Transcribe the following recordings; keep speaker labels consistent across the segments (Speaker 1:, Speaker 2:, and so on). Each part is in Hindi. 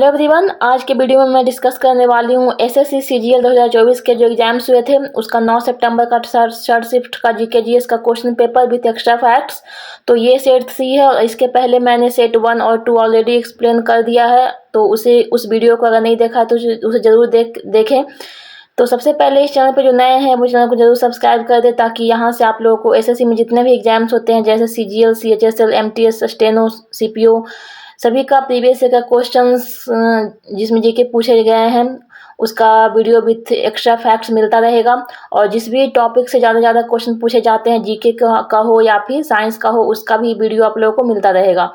Speaker 1: हेलो एवरीवन, आज के वीडियो में मैं डिस्कस करने वाली हूँ एसएससी सीजीएल 2024 के जो एग्जाम्स हुए थे उसका 9 सितंबर का थर्ड शिफ्ट का जीके जीएस का question paper with extra facts. तो ये सेट 3 है और इसके पहले मैंने सेट 1 और 2 ऑलरेडी एक्सप्लेन कर दिया है, तो उस वीडियो को अगर नहीं देखा है तो उसे ज़रूर देखें। तो सबसे पहले इस चैनल पर जो नए हैं वो चैनल को जरूर सब्सक्राइब कर दें, ताकि यहाँ से आप लोगों को एसएससी में जितने भी एग्जाम्स होते हैं जैसे CGL, CHSL, MTS, steno, CPO, सभी का प्रीवियस ईयर का क्वेश्चंस जिसमें जीके पूछे गए हैं उसका वीडियो विथ एक्स्ट्रा फैक्ट्स मिलता रहेगा। और जिस भी टॉपिक से ज़्यादा क्वेश्चन पूछे जाते हैं जीके का हो या फिर साइंस का हो, उसका भी वीडियो आप लोगों को मिलता रहेगा।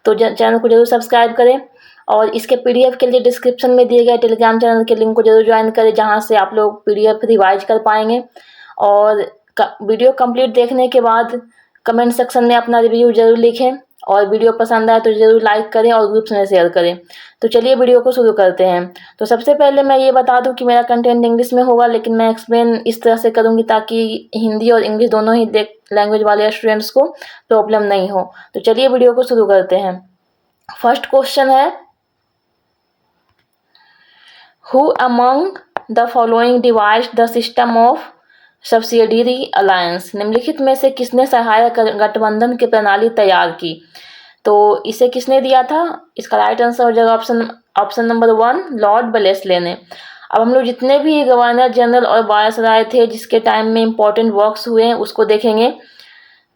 Speaker 1: तो चैनल को जरूर सब्सक्राइब करें और इसके पीडीएफ के लिए डिस्क्रिप्शन में दिए गए टेलीग्राम चैनल के लिंक को जरूर ज्वाइन करें, जहां से आप लोग पीडीएफ रिवाइज कर पाएंगे। और वीडियो कंप्लीट देखने के बाद कमेंट सेक्शन में अपना रिव्यू जरूर लिखें और वीडियो पसंद आए तो जरूर लाइक करें और ग्रुप्स में शेयर करें। तो चलिए वीडियो को शुरू करते हैं। तो सबसे पहले मैं ये बता दूं कि मेरा कंटेंट इंग्लिश में होगा, लेकिन मैं एक्सप्लेन इस तरह से करूंगी ताकि हिंदी और इंग्लिश दोनों ही लैंग्वेज वाले स्टूडेंट्स को प्रॉब्लम नहीं हो। तो चलिए वीडियो को शुरू करते हैं। फर्स्ट क्वेश्चन है, who among the following divide the system of subsidiary alliance? निम्नलिखित में से किसने सहायक गठबंधन की प्रणाली तैयार की? तो इसे किसने दिया था? इसका राइट आंसर हो जाएगा ऑप्शन नंबर 1, लॉर्ड वेलेस्ले ने। अब हम लोग जितने भी गवर्नर जनरल और वायसराय थे जिसके टाइम में इंपॉर्टेंट वर्क्स हुए हैं उसको देखेंगे।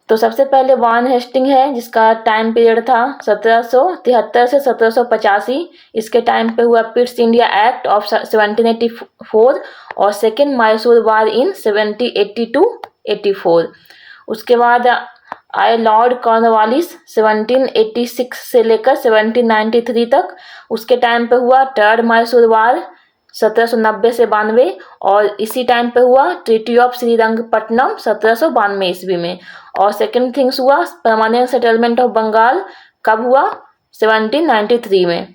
Speaker 1: तो सबसे पहले वान हेस्टिंग है, जिसका टाइम पीरियड था 1773 से 1785। इसके टाइम पे हुआ पिट्स इंडिया एक्ट ऑफ 1784 और सेकेंड मैसूर वार इन 1782-84। उसके बाद आए लॉर्ड कॉर्नवालिस 1786 से लेकर 1793 तक। उसके टाइम पे हुआ थर्ड मैसूर वार 1790 से 92 और इसी टाइम पे हुआ ट्रीटी ऑफ श्रीरंगपट्टनम 1792 ईस्वी में। और सेकंड थिंग्स हुआ परमानेंट सेटलमेंट ऑफ बंगाल, कब हुआ? 1793 में।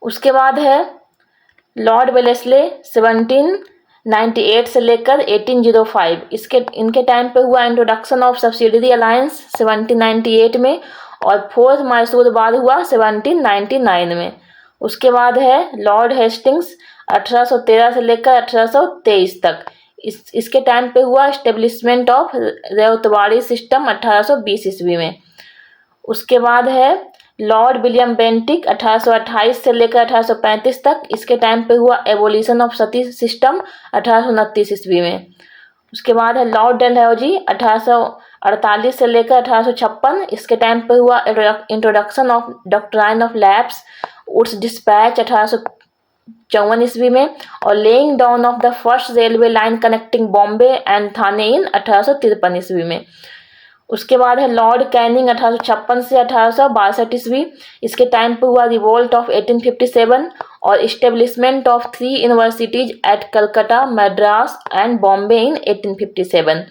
Speaker 1: उसके बाद है लॉर्ड वेलेस्ले 1798 से लेकर 1805। इनके टाइम पे हुआ इंट्रोडक्शन ऑफ सब्सिडियरी अलायंस 1798 में और फोर्थ मैसूर वार हुआ 1799 में। उसके बाद है लॉर्ड हेस्टिंग्स 1813 से लेकर 1823 तक। इसके टाइम पे हुआ एस्टेब्लिशमेंट ऑफ रेवतवाड़ी सिस्टम 1820 ईस्वी में। उसके बाद है लॉर्ड विलियम बेंटिक 1828 से लेकर 1835 तक। इसके टाइम पे हुआ एबोलिशन ऑफ सती सिस्टम 1829 ईस्वी में। उसके बाद है लॉर्ड डलहौजी 1848 से लेकर 1856। इसके टाइम पे हुआ introduction of doctrine of lapse Wood's dispatch 1854 ईस्वी में और laying down of the first railway line connecting Bombay and Thane in 1853 ईस्वी में। उसके बाद है लॉर्ड कैनिंग 1856 से 1862 ईस्वी। इसके टाइम पे हुआ रिवोल्ट ऑफ 1857 और establishment of 3 universities at Calcutta, Madras and Bombay in 1857।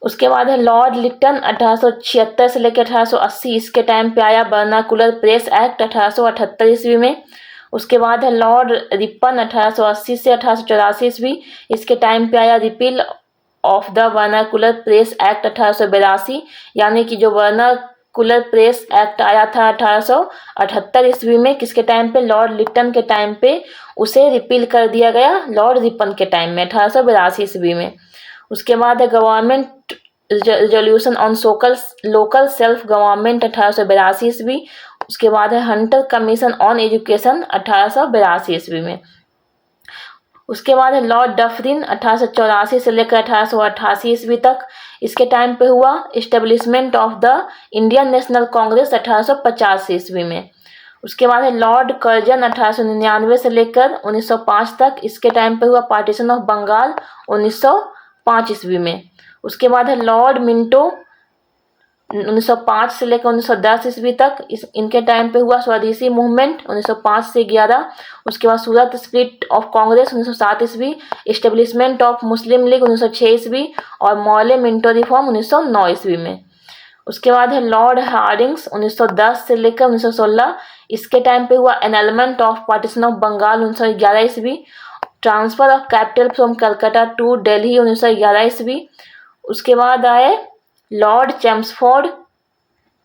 Speaker 1: उसके बाद है लॉर्ड लिटन 1876 से लेकर 1880। इसके टाइम पे आया वर्नाकुलर प्रेस एक्ट 1878 ईस्वी में। उसके बाद है लॉर्ड रिपन 1880 से 1884 ईस्वी। इसके टाइम पे आया repeal of the vernacular press act 1882, यानी कि जो वर्नाकुलर प्रेस एक्ट आया था 1878 ईस्वी में, किसके टाइम पे? लॉर्ड लिटन के टाइम पे उसे रिपील कर दिया गया लॉर्ड रिपन के टाइम में 1882 ईस्वी में। उसके बाद है government resolution on local self government 1882 ईस्वी। उसके बाद है हंटर कमीशन ऑन एजुकेशन 1882 ईस्वी में। उसके बाद है लॉर्ड डफरिन 1884 से लेकर 1888 ईस्वी तक। इसके टाइम पे हुआ establishment of the Indian national Congress 1850 ईस्वी में। उसके बाद है लॉर्ड कर्जन 1899 से लेकर 1905 तक। इसके टाइम पे हुआ पार्टीशन ऑफ बंगाल 1905 ईस्वी में। उसके बाद है लॉर्ड मिंटो 1905 से लेकर 1910 ईस्वी तक। इनके टाइम पे हुआ स्वदेशी मूवमेंट 1905 से 11। उसके बाद सूरत स्प्लिट ऑफ कांग्रेस 1907 ईस्वी, इस्टेब्लिशमेंट ऑफ मुस्लिम लीग 1906 ईस्वी और मौले मिंटो रिफॉर्म 1909 ईस्वी में। उसके बाद है लॉर्ड हार्डिंग्स 1910 से लेकर 1916। इसके टाइम पे हुआ annulment of partition of Bengal 1911 ईस्वी, transfer of capital from Calcutta to Delhi 1911 ईस्वी। उसके बाद आए लॉर्ड चैम्सफोर्ड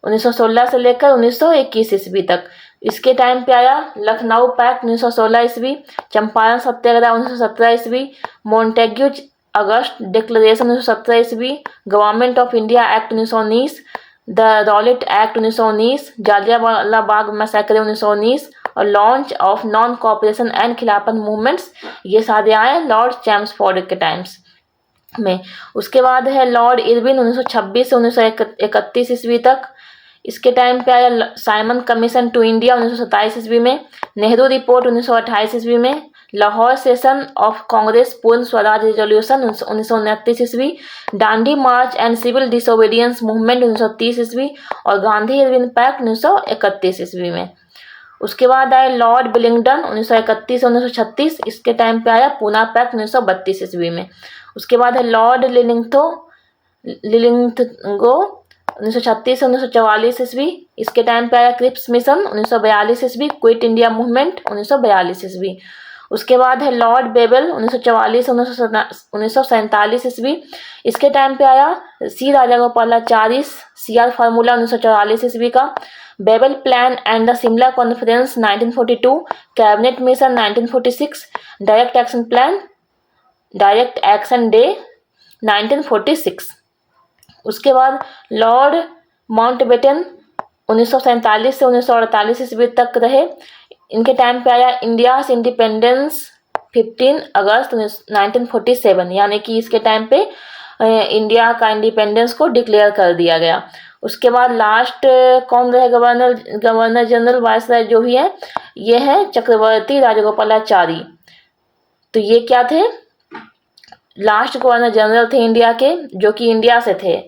Speaker 1: 1916 से लेकर 1921 ईस्वी तक। इसके टाइम पे आया लखनऊ पैक्ट 1916 ईस्वी, चंपारण सत्याग्रह 1917 ईस्वी, मोन्टेग्यू अगस्त डिक्लेरेशन 1917 ईस्वी, government of India act 1919, the Rowlatt act 1919, Jallianwala Bagh massacre 1919 और launch of non cooperation and खिलाफत मूवमेंट्स, ये सारे आए लॉर्ड चैम्सफोर्ड के टाइम्स में। उसके बाद है लॉर्ड इरविन 1926 से 1931 ईस्वी तक। इसके टाइम पे आया साइमन कमीशन टू इंडिया 1927 ईस्वी में, नेहरू रिपोर्ट 1928 ईस्वी में, लाहौर सेशन ऑफ कांग्रेस पूर्ण स्वराज रिजोल्यूशन 1929 ईस्वी, दांडी मार्च एंड सिविल डिसोबीडियंस मूवमेंट 1930 ईस्वी और गांधी इरविन पैक्ट 1931 ईस्वी में। उसके बाद आया लॉर्ड बिलिंगडन 1931 से 1936, इसके टाइम पे आया पूना पैक्ट 1932 ईस्वी में। उसके बाद है लॉर्ड लिलिंगथगो 1936 से 1944 ईस्वी, इसके टाइम पे आया क्रिप्स मिशन 1942 ईस्वी, क्विट इंडिया मूवमेंट 1942 ईस्वी। उसके बाद है लॉर्ड बेबल 1944 से 1947 ईस्वी, इसके टाइम पे आया सी राजागोपालाचारी सीआर फार्मूला 1944 ईस्वी का, Wavell plan and the Shimla conference 1942, cabinet mission 1946, direct action day 1946। उसके बाद लॉर्ड माउंटबेटन 1947 से 1948 ईस्वी तक रहे। इनके टाइम पे आया इंडियाज इंडिपेंडेंस 15 अगस्त 1947, यानी कि इसके टाइम पे इंडिया का इंडिपेंडेंस को डिक्लेयर कर दिया गया। उसके बाद लास्ट कौन रहे गवर्नर जनरल वायसराय जो भी है, ये है चक्रवर्ती राजगोपालाचारी। तो ये क्या थे, लास्ट गवर्नर जनरल थे इंडिया के, जो कि इंडिया से थे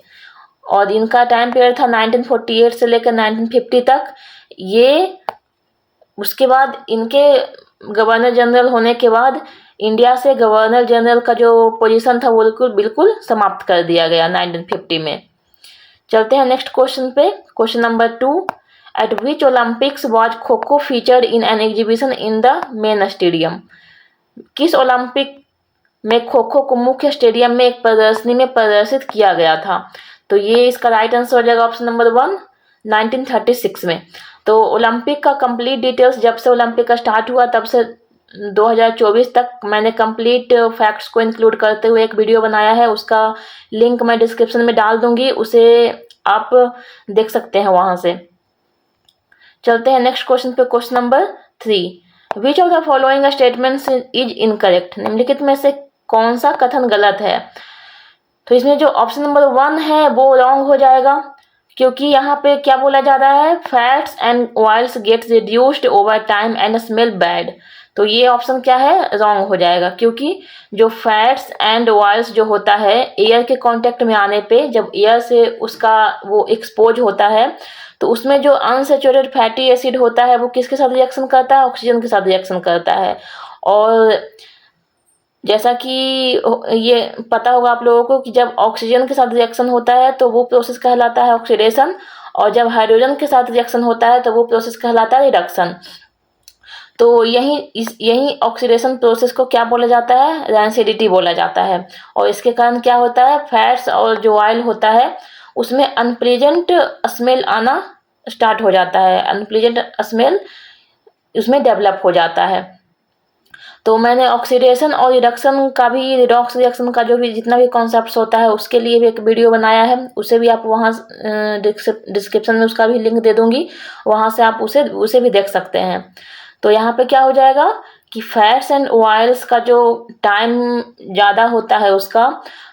Speaker 1: और इनका टाइम पीरियड था 1948 से लेकर 1950 तक। ये उसके बाद इनके गवर्नर जनरल होने के बाद इंडिया से गवर्नर जनरल का जो पोजीशन था वो बिल्कुल समाप्त कर दिया गया 1950 में। चलते हैं नेक्स्ट क्वेश्चन पे। Question number 2, eight which Olympics was kho kho featured in an exhibition in the main stadium. किस ओलंपिक में खो खो को मुख्य स्टेडियम में एक प्रदर्शनी में प्रदर्शित किया गया था। तो ये इसका राइट आंसर हो जाएगा ऑप्शन नंबर 1, 1936 में। तो ओलंपिक का कंप्लीट डिटेल्स, जब से ओलंपिक का स्टार्ट हुआ तब से 2024 तक मैंने कंप्लीट फैक्ट्स को इंक्लूड करते हुए एक वीडियो बनाया है, उसका लिंक मैं डिस्क्रिप्शन में डाल दूंगी, उसे आप देख सकते हैं वहां से। चलते हैं नेक्स्ट क्वेश्चन पे। Question number 3, which of the following statements is incorrect. निम्नलिखित में से कौन सा कथन गलत है। तो इसमें जो ऑप्शन नंबर 1 है वो रॉन्ग हो जाएगा, क्योंकि यहाँ पे क्या बोला जा रहा है, fats and oils gate reduced over time and smell bad. तो ये ऑप्शन क्या है, रॉन्ग हो जाएगा, क्योंकि जो फैट्स एंड ऑयल्स जो होता है एयर के कांटेक्ट में आने पे, जब एयर से उसका वो एक्सपोज होता है तो उसमें जो अनसैचुरेटेड फैटी एसिड होता है वो किसके साथ रिएक्शन करता है, ऑक्सीजन के साथ रिएक्शन करता है। और जैसा कि ये पता होगा आप लोगों को कि जब ऑक्सीजन के साथ रिएक्शन होता है तो वो प्रोसेस कहलाता है ऑक्सीडेशन, और जब हाइड्रोजन के साथ रिएक्शन होता है तो वो प्रोसेस कहलाता है रिडक्शन। तो यही ऑक्सीडेशन प्रोसेस को क्या बोला जाता है, रैंसिडिटी बोला जाता है। और इसके कारण क्या होता है, फैट्स और जो ऑयल होता है उसमें अनप्लीजेंट स्मेल आना स्टार्ट हो जाता है, अनप्लीजेंट स्मेल उसमें डेवलप हो जाता है। तो मैंने ऑक्सीडेशन और रिडक्शन का भी, रिडॉक्स रिएक्शन का जो भी जितना भी कॉन्सेप्ट्स होता है उसके लिए भी एक वीडियो बनाया है, उसे भी आप वहाँ डिस्क्रिप्शन में उसका भी लिंक दे दूंगी, वहाँ से आप उसे भी देख सकते हैं। तो यहाँ पे क्या हो जाएगा कि फैट्स एंड ऑयल्स का जो टाइम ज़्यादा होता है उसका,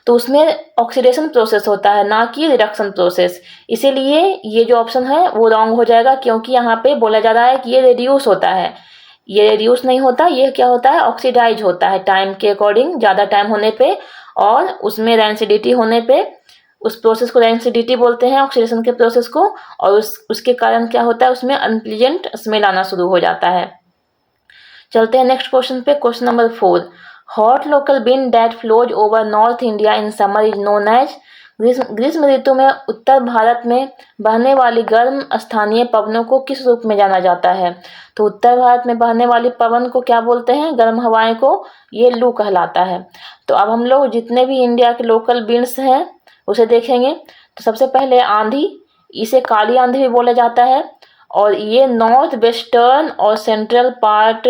Speaker 1: तो उसमें ऑक्सीडेशन प्रोसेस होता है, ना कि रिडक्शन प्रोसेस। इसीलिए ये जो ऑप्शन है वो रॉन्ग हो जाएगा, क्योंकि यहाँ पे बोला जा रहा है कि ये रिड्यूस होता है, ये रिड्यूस नहीं होता, ये क्या होता है, ऑक्सीडाइज होता है टाइम के अकॉर्डिंग, ज़्यादा टाइम होने पे और उसमें रैंसिडिटी होने पे। उस प्रोसेस को रैंसिडिटी बोलते हैं, ऑक्सीडेशन के प्रोसेस को, और उसके कारण क्या होता है, उसमें अनप्लीजेंट स्मेल आना शुरू हो जाता है। चलते हैं नेक्स्ट क्वेश्चन पे। Question number 4, hot local wind that flows over north India in summer is known as. ग्रीष्म ऋतु में उत्तर भारत में बहने वाली गर्म स्थानीय पवनों को किस रूप में जाना जाता है। तो उत्तर भारत में बहने वाली पवन को क्या बोलते हैं, गर्म हवाएं को, ये लू कहलाता है। तो अब हम लोग जितने भी इंडिया के लोकल विंड्स हैं उसे देखेंगे। तो सबसे पहले आंधी, इसे काली आंधी भी बोला जाता है, और ये नॉर्थ वेस्टर्न और सेंट्रल पार्ट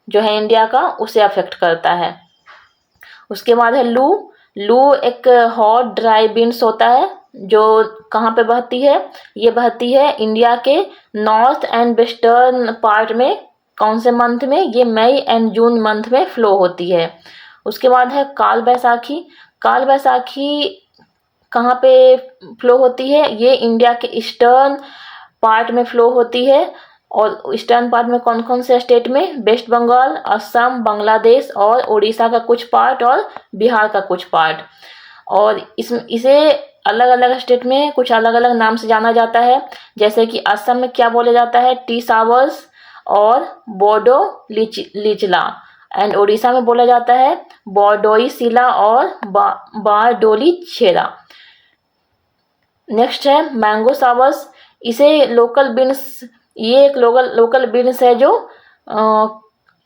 Speaker 1: जो है इंडिया का उसे अफेक्ट करता है। उसके बाद है लू। लू एक हॉट ड्राई विंड्स होता है जो कहाँ पे बहती है, ये बहती है इंडिया के नॉर्थ एंड वेस्टर्न पार्ट में। कौन से मंथ में, ये मई एंड जून मंथ में फ्लो होती है। उसके बाद है काल बैसाखी। काल बैसाखी कहाँ पे फ्लो होती है, ये इंडिया के ईस्टर्न पार्ट में फ्लो होती है। और ईस्टर्न पार्ट में कौन कौन से स्टेट में, वेस्ट बंगाल, असम, बांग्लादेश और उड़ीसा का कुछ पार्ट और बिहार का कुछ पार्ट। और इसे अलग अलग स्टेट में कुछ अलग अलग नाम से जाना जाता है। जैसे कि असम में क्या बोला जाता है, टी सावर्स और बोडो लिचला। एंड उड़ीसा में बोला जाता है बॉडोई सिला और बारडोली छेरा। नेक्स्ट है मैंगो सावर्स। इसे लोकल बीन्स, ये एक लोकल बीन्स है जो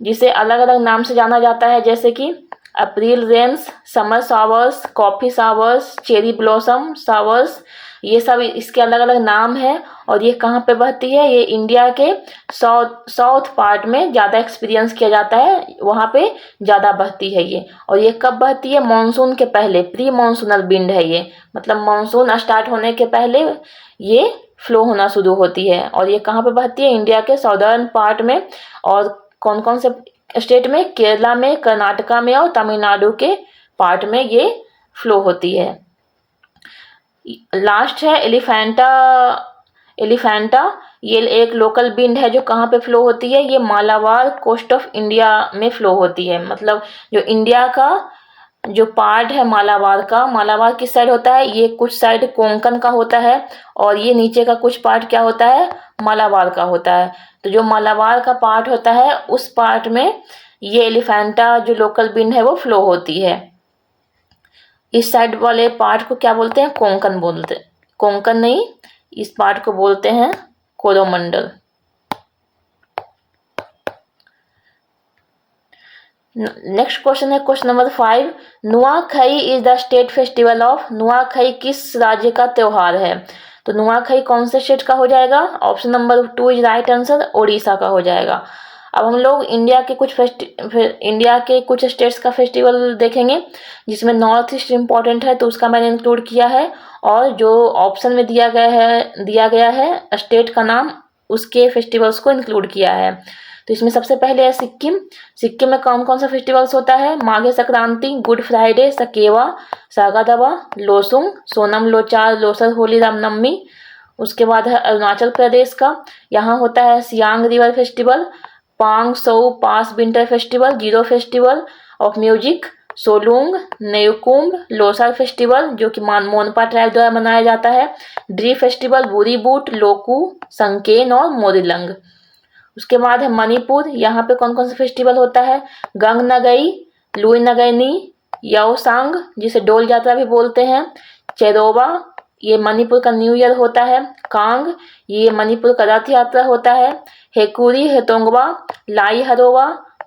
Speaker 1: जिसे अलग अलग नाम से जाना जाता है। जैसे कि April rains, summer showers, coffee showers, cherry blossom showers, ये सब इसके अलग अलग नाम हैं। और ये कहाँ पे बहती है, ये इंडिया के साउथ पार्ट में ज़्यादा एक्सपीरियंस किया जाता है, वहाँ पे ज़्यादा बहती है ये। और ये कब बहती है, मानसून के पहले, प्री मानसूनल विंड है ये, मतलब मानसून स्टार्ट होने के पहले ये फ्लो होना शुरू होती है। और ये कहाँ पे बहती है, इंडिया के साउदर्न पार्ट में। और कौन कौन से स्टेट में, केरला में, कर्नाटका में और तमिलनाडु के पार्ट में ये फ्लो होती है। लास्ट है एलिफेंटा। एलिफेंटा ये एक लोकल विंड है जो कहाँ पे फ्लो होती है, ये मालाबार कोस्ट ऑफ इंडिया में फ्लो होती है। मतलब जो इंडिया का जो पार्ट है मालाबार का, मालाबार किस साइड होता है, ये कुछ साइड कोंकण का होता है और ये नीचे का कुछ पार्ट क्या होता है, मालाबार का होता है। तो जो मालाबार का पार्ट होता है उस पार्ट में ये एलिफेंटा जो लोकल विंड है वो फ्लो होती है। इस साइड वाले पार्ट को क्या बोलते हैं, कोंकण बोलते हैं। कोंकण नहीं, इस पार्ट को बोलते हैं कोरोमंडल। नेक्स्ट क्वेश्चन है question number 5। Nuakhai is the state festival of. Nuakhai किस राज्य का त्योहार है। तो नुआखाई कौन से स्टेट का हो जाएगा, option number 2 is right answer, Orissa का हो जाएगा। अब हम लोग इंडिया के कुछ स्टेट्स का फेस्टिवल देखेंगे जिसमें नॉर्थ ईस्ट इम्पॉर्टेंट है तो उसका मैंने इंक्लूड किया है। और जो ऑप्शन में दिया गया है स्टेट का नाम, उसके फेस्टिवल्स को इंक्लूड किया है। तो इसमें सबसे पहले है सिक्किम। सिक्किम में कौन कौन सा फेस्टिवल्स होता है, माघे संक्रांति, गुड फ्राइडे, सकेवा, सागादावा, लोसुंग, सोनम लोचार, लोसर, होली, रामनवमी। उसके बाद है अरुणाचल प्रदेश का, यहाँ होता है Siang river festival, Pang Sau pass winter festival, Ziro festival of music, Solung, Nyokum, Losar festival जो कि मोनपा ट्राइब द्वारा मनाया जाता है, ड्री फेस्टिवल, बुरी बूट, लोकू, संकेन और मोरिलंग। उसके बाद है मणिपुर, यहाँ पे कौन कौन सा फेस्टिवल होता है, गंग नगई, लुई नगैनी, याओसांग जिसे डोल यात्रा भी बोलते हैं, चेरोबा ये मणिपुर का न्यू ईयर होता है, कांग ये मणिपुर का रथ यात्रा होता है, हेकुरी हेतोंगवा, लाई हरोवा,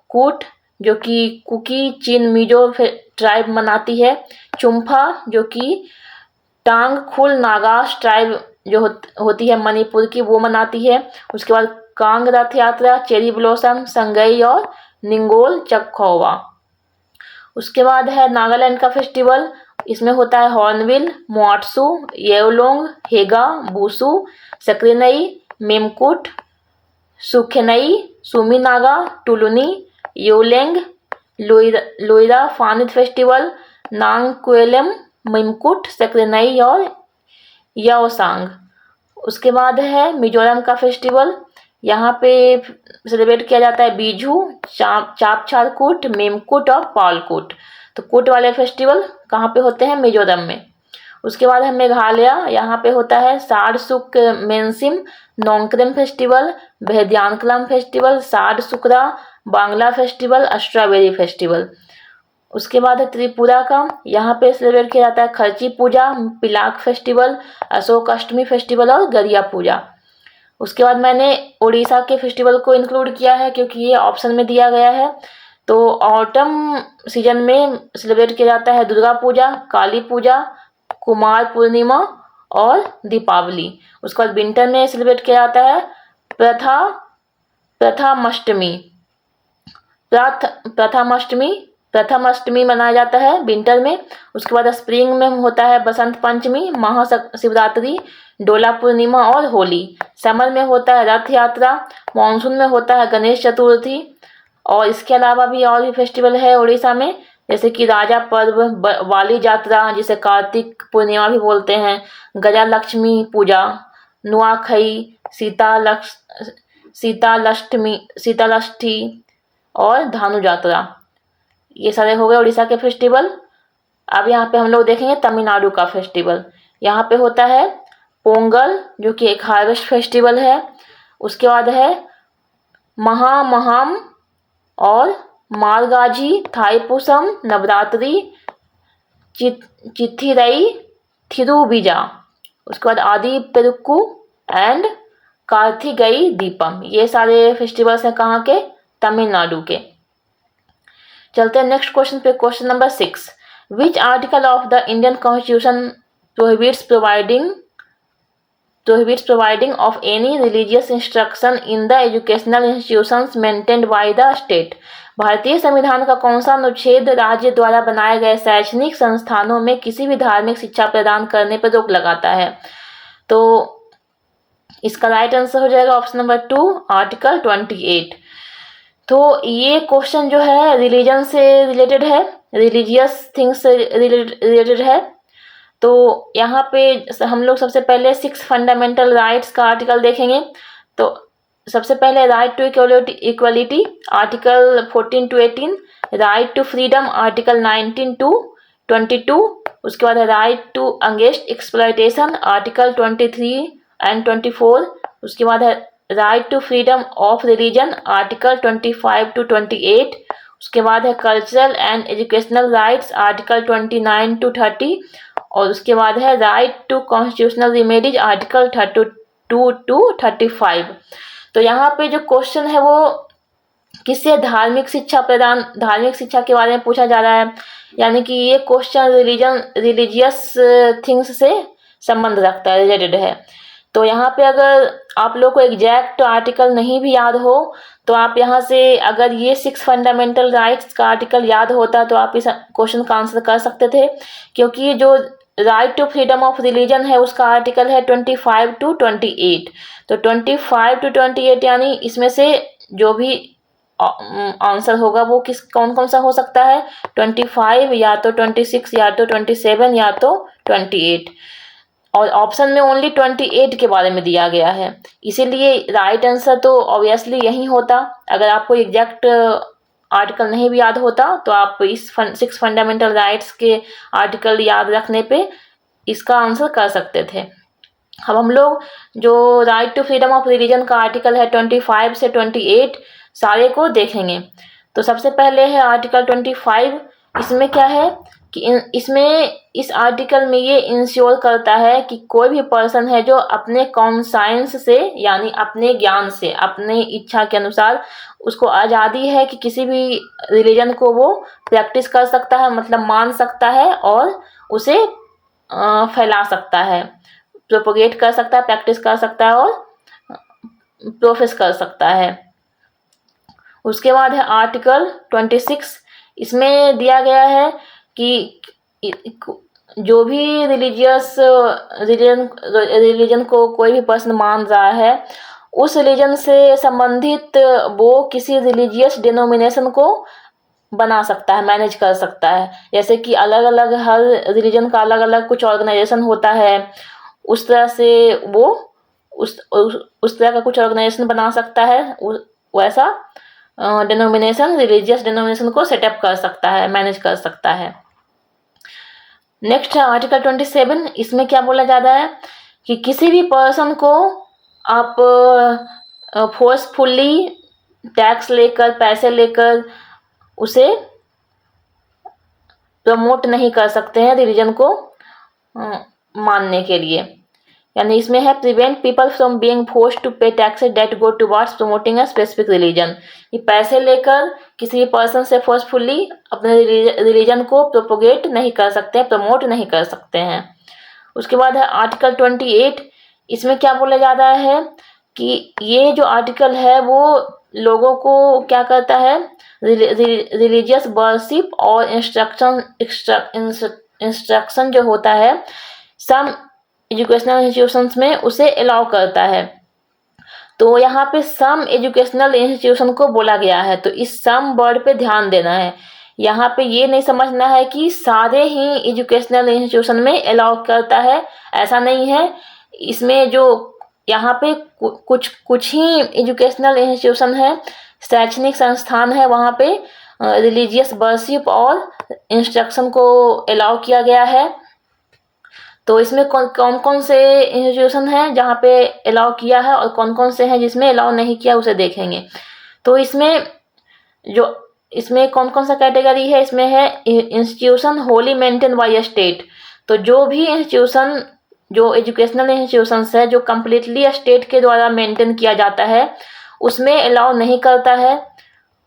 Speaker 1: कूट जो कि कुकी चीन मिजो ट्राइब मनाती है, चुम्फा जो कि टांग खुल नागास ट्राइब जो होती है मणिपुर की वो मनाती है। उसके बाद कांग रथ यात्रा, चेरी ब्लॉसम, संगई और निंगोल चखोवा। उसके बाद है नागालैंड का फेस्टिवल, इसमें होता है हॉर्नबिल, मोआट्सू, येवलोंग, हेगा, बूसू, सक्रेनई, मेमकुट, सुखेनई, सुमीनागा, टुलुनी, योलेंग, लोइरा फानित फेस्टिवल, नांगक्वेलम, मेमकुट, सक्रेनई और याओसांग। उसके बाद है मिजोरम का फेस्टिवल, यहाँ पे सेलिब्रेट किया जाता है बीजू, चापछारकूट, मेमकुट और पालकुट। तो कुट वाले फेस्टिवल कहाँ पे होते हैं, मिजोरम में। उसके बाद है मेघालय, यहाँ पे होता है सारसुक मेंसिम, नोंगक्रेम फेस्टिवल, भेद्यानकलम फेस्टिवल, साड सुकरा, बांग्ला फेस्टिवल, स्ट्रॉबेरी फेस्टिवल। उसके बाद है त्रिपुरा का, यहाँ पे सेलिब्रेट किया जाता है खर्ची पूजा, पिलाक फेस्टिवल, अशोक अष्टमी फेस्टिवल और गरिया पूजा। उसके बाद मैंने उड़ीसा के फेस्टिवल को इंक्लूड किया है क्योंकि ये ऑप्शन में दिया गया है। तो ऑटम सीजन में सेलिब्रेट किया जाता है दुर्गा पूजा, काली पूजा, कुमार पूर्णिमा और दीपावली। उसके बाद विंटर में सेलिब्रेट किया जाता है प्रथमाष्टमी मनाया जाता है विंटर में। उसके बाद स्प्रिंग में होता है बसंत पंचमी, महाशिवरात्रि, डोला पूर्णिमा और होली। समर में होता है रथ यात्रा, मानसून में होता है गणेश चतुर्थी। और इसके अलावा भी और भी फेस्टिवल है उड़ीसा में, जैसे कि राजा पर्व, वाली यात्रा जिसे कार्तिक पूर्णिमा भी बोलते हैं, गजा लक्ष्मी पूजा, नुआखई, शीतलाष्ठी और धानु यात्रा। ये सारे हो गए उड़ीसा के फेस्टिवल। अब यहाँ पे हम लोग देखेंगे तमिलनाडु का फेस्टिवल। यहाँ पे होता है पोंगल, जो कि एक हार्वेस्ट फेस्टिवल है। उसके बाद है महामहम और मार्गाजी, थाईपुसम, नवरात्रि, चिथिरई, थिरुविजा। उसके बाद आदि पेरुक्कू एंड कार्तिगई दीपम। ये सारे फेस्टिवल्स हैं कहाँ के? तमिलनाडु के। चलते हैं नेक्स्ट क्वेश्चन पे। Question number 6, which article of the Indian constitution prohibits providing of any religious instruction in the educational institutions maintained by the state? भारतीय संविधान का कौन सा अनुच्छेद राज्य द्वारा बनाए गए शैक्षणिक संस्थानों में किसी भी धार्मिक शिक्षा प्रदान करने पर रोक लगाता है? तो इसका राइट आंसर हो जाएगा ऑप्शन नंबर 2, आर्टिकल 28। तो ये क्वेश्चन जो है रिलीजन से रिलेटेड है, रिलीजियस थिंग्स से रिलेटेड है। तो यहाँ पे हम लोग सबसे पहले 6 फंडामेंटल राइट्स का आर्टिकल देखेंगे। तो सबसे पहले right to equality article 14 to 18, right to freedom article 19 to 22। उसके बाद right to against exploitation article 23 and 24। उसके बाद है right to freedom of religion article 25 to 28। उसके बाद है cultural and educational rights article 29 to 30। और उसके बाद है right to constitutional remedies article 32 to 35। तो यहाँ पे जो क्वेश्चन है वो किससे धार्मिक शिक्षा के बारे में पूछा जा रहा है, यानी कि ये क्वेश्चन रिलीजियस थिंग्स से संबंध रखता है, रिलेटेड है। तो यहाँ पे अगर आप लोग को एग्जैक्ट आर्टिकल नहीं भी याद हो तो आप यहाँ से अगर ये 6 फंडामेंटल राइट्स का आर्टिकल याद होता तो आप इस क्वेश्चन का आंसर कर सकते थे, क्योंकि जो right to freedom of religion है उसका आर्टिकल है 25 to 28। तो 25 to 28 यानी इसमें से जो भी आंसर होगा वो कौन सा हो सकता है? 25 या तो 26 या तो 27 या तो 28। और ऑप्शन में ओनली 28 के बारे में दिया गया है, इसीलिए राइट आंसर तो ऑब्वियसली यही होता। अगर आपको एग्जैक्ट आर्टिकल नहीं भी याद होता तो आप इस 6 फंडामेंटल राइट्स के आर्टिकल याद रखने पे इसका आंसर कर सकते थे। अब हम लोग जो right to freedom of religion का आर्टिकल है 25 से 28 सारे को देखेंगे। तो सबसे पहले है आर्टिकल 25। इसमें क्या है कि इस आर्टिकल में ये इंश्योर करता है कि कोई भी पर्सन है जो अपने कॉन्साइंस से, यानी अपने ज्ञान से, अपने इच्छा के अनुसार उसको आज़ादी है कि किसी भी रिलीजन को वो प्रैक्टिस कर सकता है, मतलब मान सकता है और उसे फैला सकता है, प्रोपोगेट कर सकता है, प्रैक्टिस कर सकता है और प्रोफेस कर सकता है। उसके बाद है आर्टिकल 26। इसमें दिया गया है कि जो भी रिलीजन को कोई भी पर्सन मान रहा है उस रिलीजन से संबंधित वो किसी रिलीजियस डिनोमिनेशन को बना सकता है, मैनेज कर सकता है। जैसे कि अलग अलग हर रिलीजन का अलग अलग कुछ ऑर्गेनाइजेशन होता है, उस तरह से वो उस तरह का कुछ ऑर्गेनाइजेशन बना सकता है, वैसा रिलीजियस डिनोमिनेशन को सेटअप कर सकता है, मैनेज कर सकता है। नेक्स्ट है आर्टिकल 27। इसमें क्या बोला जा रहा है कि किसी भी पर्सन को आप फोर्सफुली टैक्स लेकर, पैसे लेकर उसे प्रमोट नहीं कर सकते हैं रिलीजन को मानने के लिए। यानी इसमें है prevent people from being forced to pay taxes that go towards promoting a specific religion. ये पैसे लेकर किसी भी पर्सन से फोर्सफुली अपने रिलीजन को प्रोपोगेट नहीं कर सकते हैं, प्रमोट नहीं कर सकते हैं। उसके बाद है आर्टिकल 28। इसमें क्या बोला जा रहा है कि ये जो आर्टिकल है वो लोगों को क्या करता है, रिलीजियस वर्शिप और इंस्ट्रक्शन जो होता है सम एजुकेशनल इंस्टीट्यूशंस में, उसे अलाउ करता है। तो यहाँ पे सम एजुकेशनल इंस्टीट्यूशन को बोला गया है, तो इस सम वर्ड पे ध्यान देना है। यहाँ पे ये नहीं समझना है कि सारे ही एजुकेशनल इंस्टीट्यूशन में अलाउ करता है, ऐसा नहीं है। इसमें जो यहाँ पे कुछ ही एजुकेशनल इंस्टीट्यूशन है, शैक्षणिक संस्थान है, वहाँ पे रिलीजियस वर्शिप और इंस्ट्रक्शन को अलाउ किया गया है। तो इसमें कौन कौन से इंस्टीट्यूशन हैं जहाँ पे अलाउ किया है और कौन कौन से हैं जिसमें अलाउ नहीं किया, उसे देखेंगे। तो इसमें कौन कौन सा कैटेगरी है, इसमें है institution Holi maintain by state. तो जो भी इंस्टीट्यूशन, जो एजुकेशनल इंस्टीट्यूशंस है जो कम्प्लीटली स्टेट के द्वारा मेंटेन किया जाता है, उसमें अलाउ नहीं करता है।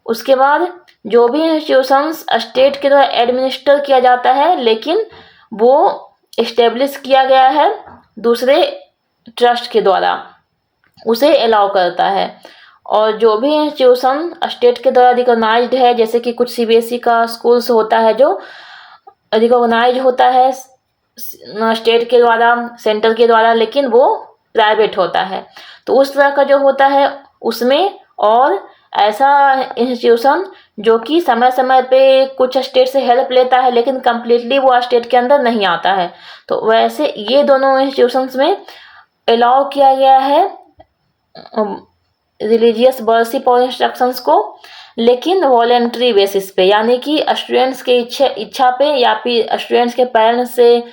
Speaker 1: उसके बाद जो भी इंस्टीट्यूशंस स्टेट के द्वारा एडमिनिस्टर किया जाता है लेकिन वो इस्टेब्लिश किया गया है दूसरे ट्रस्ट के द्वारा, उसे अलाउ करता है। और जो भी इंस्टीट्यूशन स्टेट के द्वारा रिकॉग्नाइज्ड है, जैसे कि कुछ सीबीएसई का स्कूल्स होता है जो रिकॉग्नाइज होता है स्टेट के द्वारा, सेंटर के द्वारा, लेकिन वो प्राइवेट होता है, तो उस तरह का जो होता है उसमें। और ऐसा इंस्टीट्यूशन जो कि समय समय पे कुछ स्टेट से हेल्प लेता है लेकिन कम्प्लीटली वो स्टेट के अंदर नहीं आता है, तो वैसे ये दोनों इंस्टीट्यूशंस में अलाउ किया गया है रिलीजियस वर्शिप और इंस्ट्रक्शंस को, लेकिन वॉलेंट्री बेसिस पे, यानी कि स्टूडेंट्स के इच्छा पे या फिर स्टूडेंट्स के पेरेंट्स से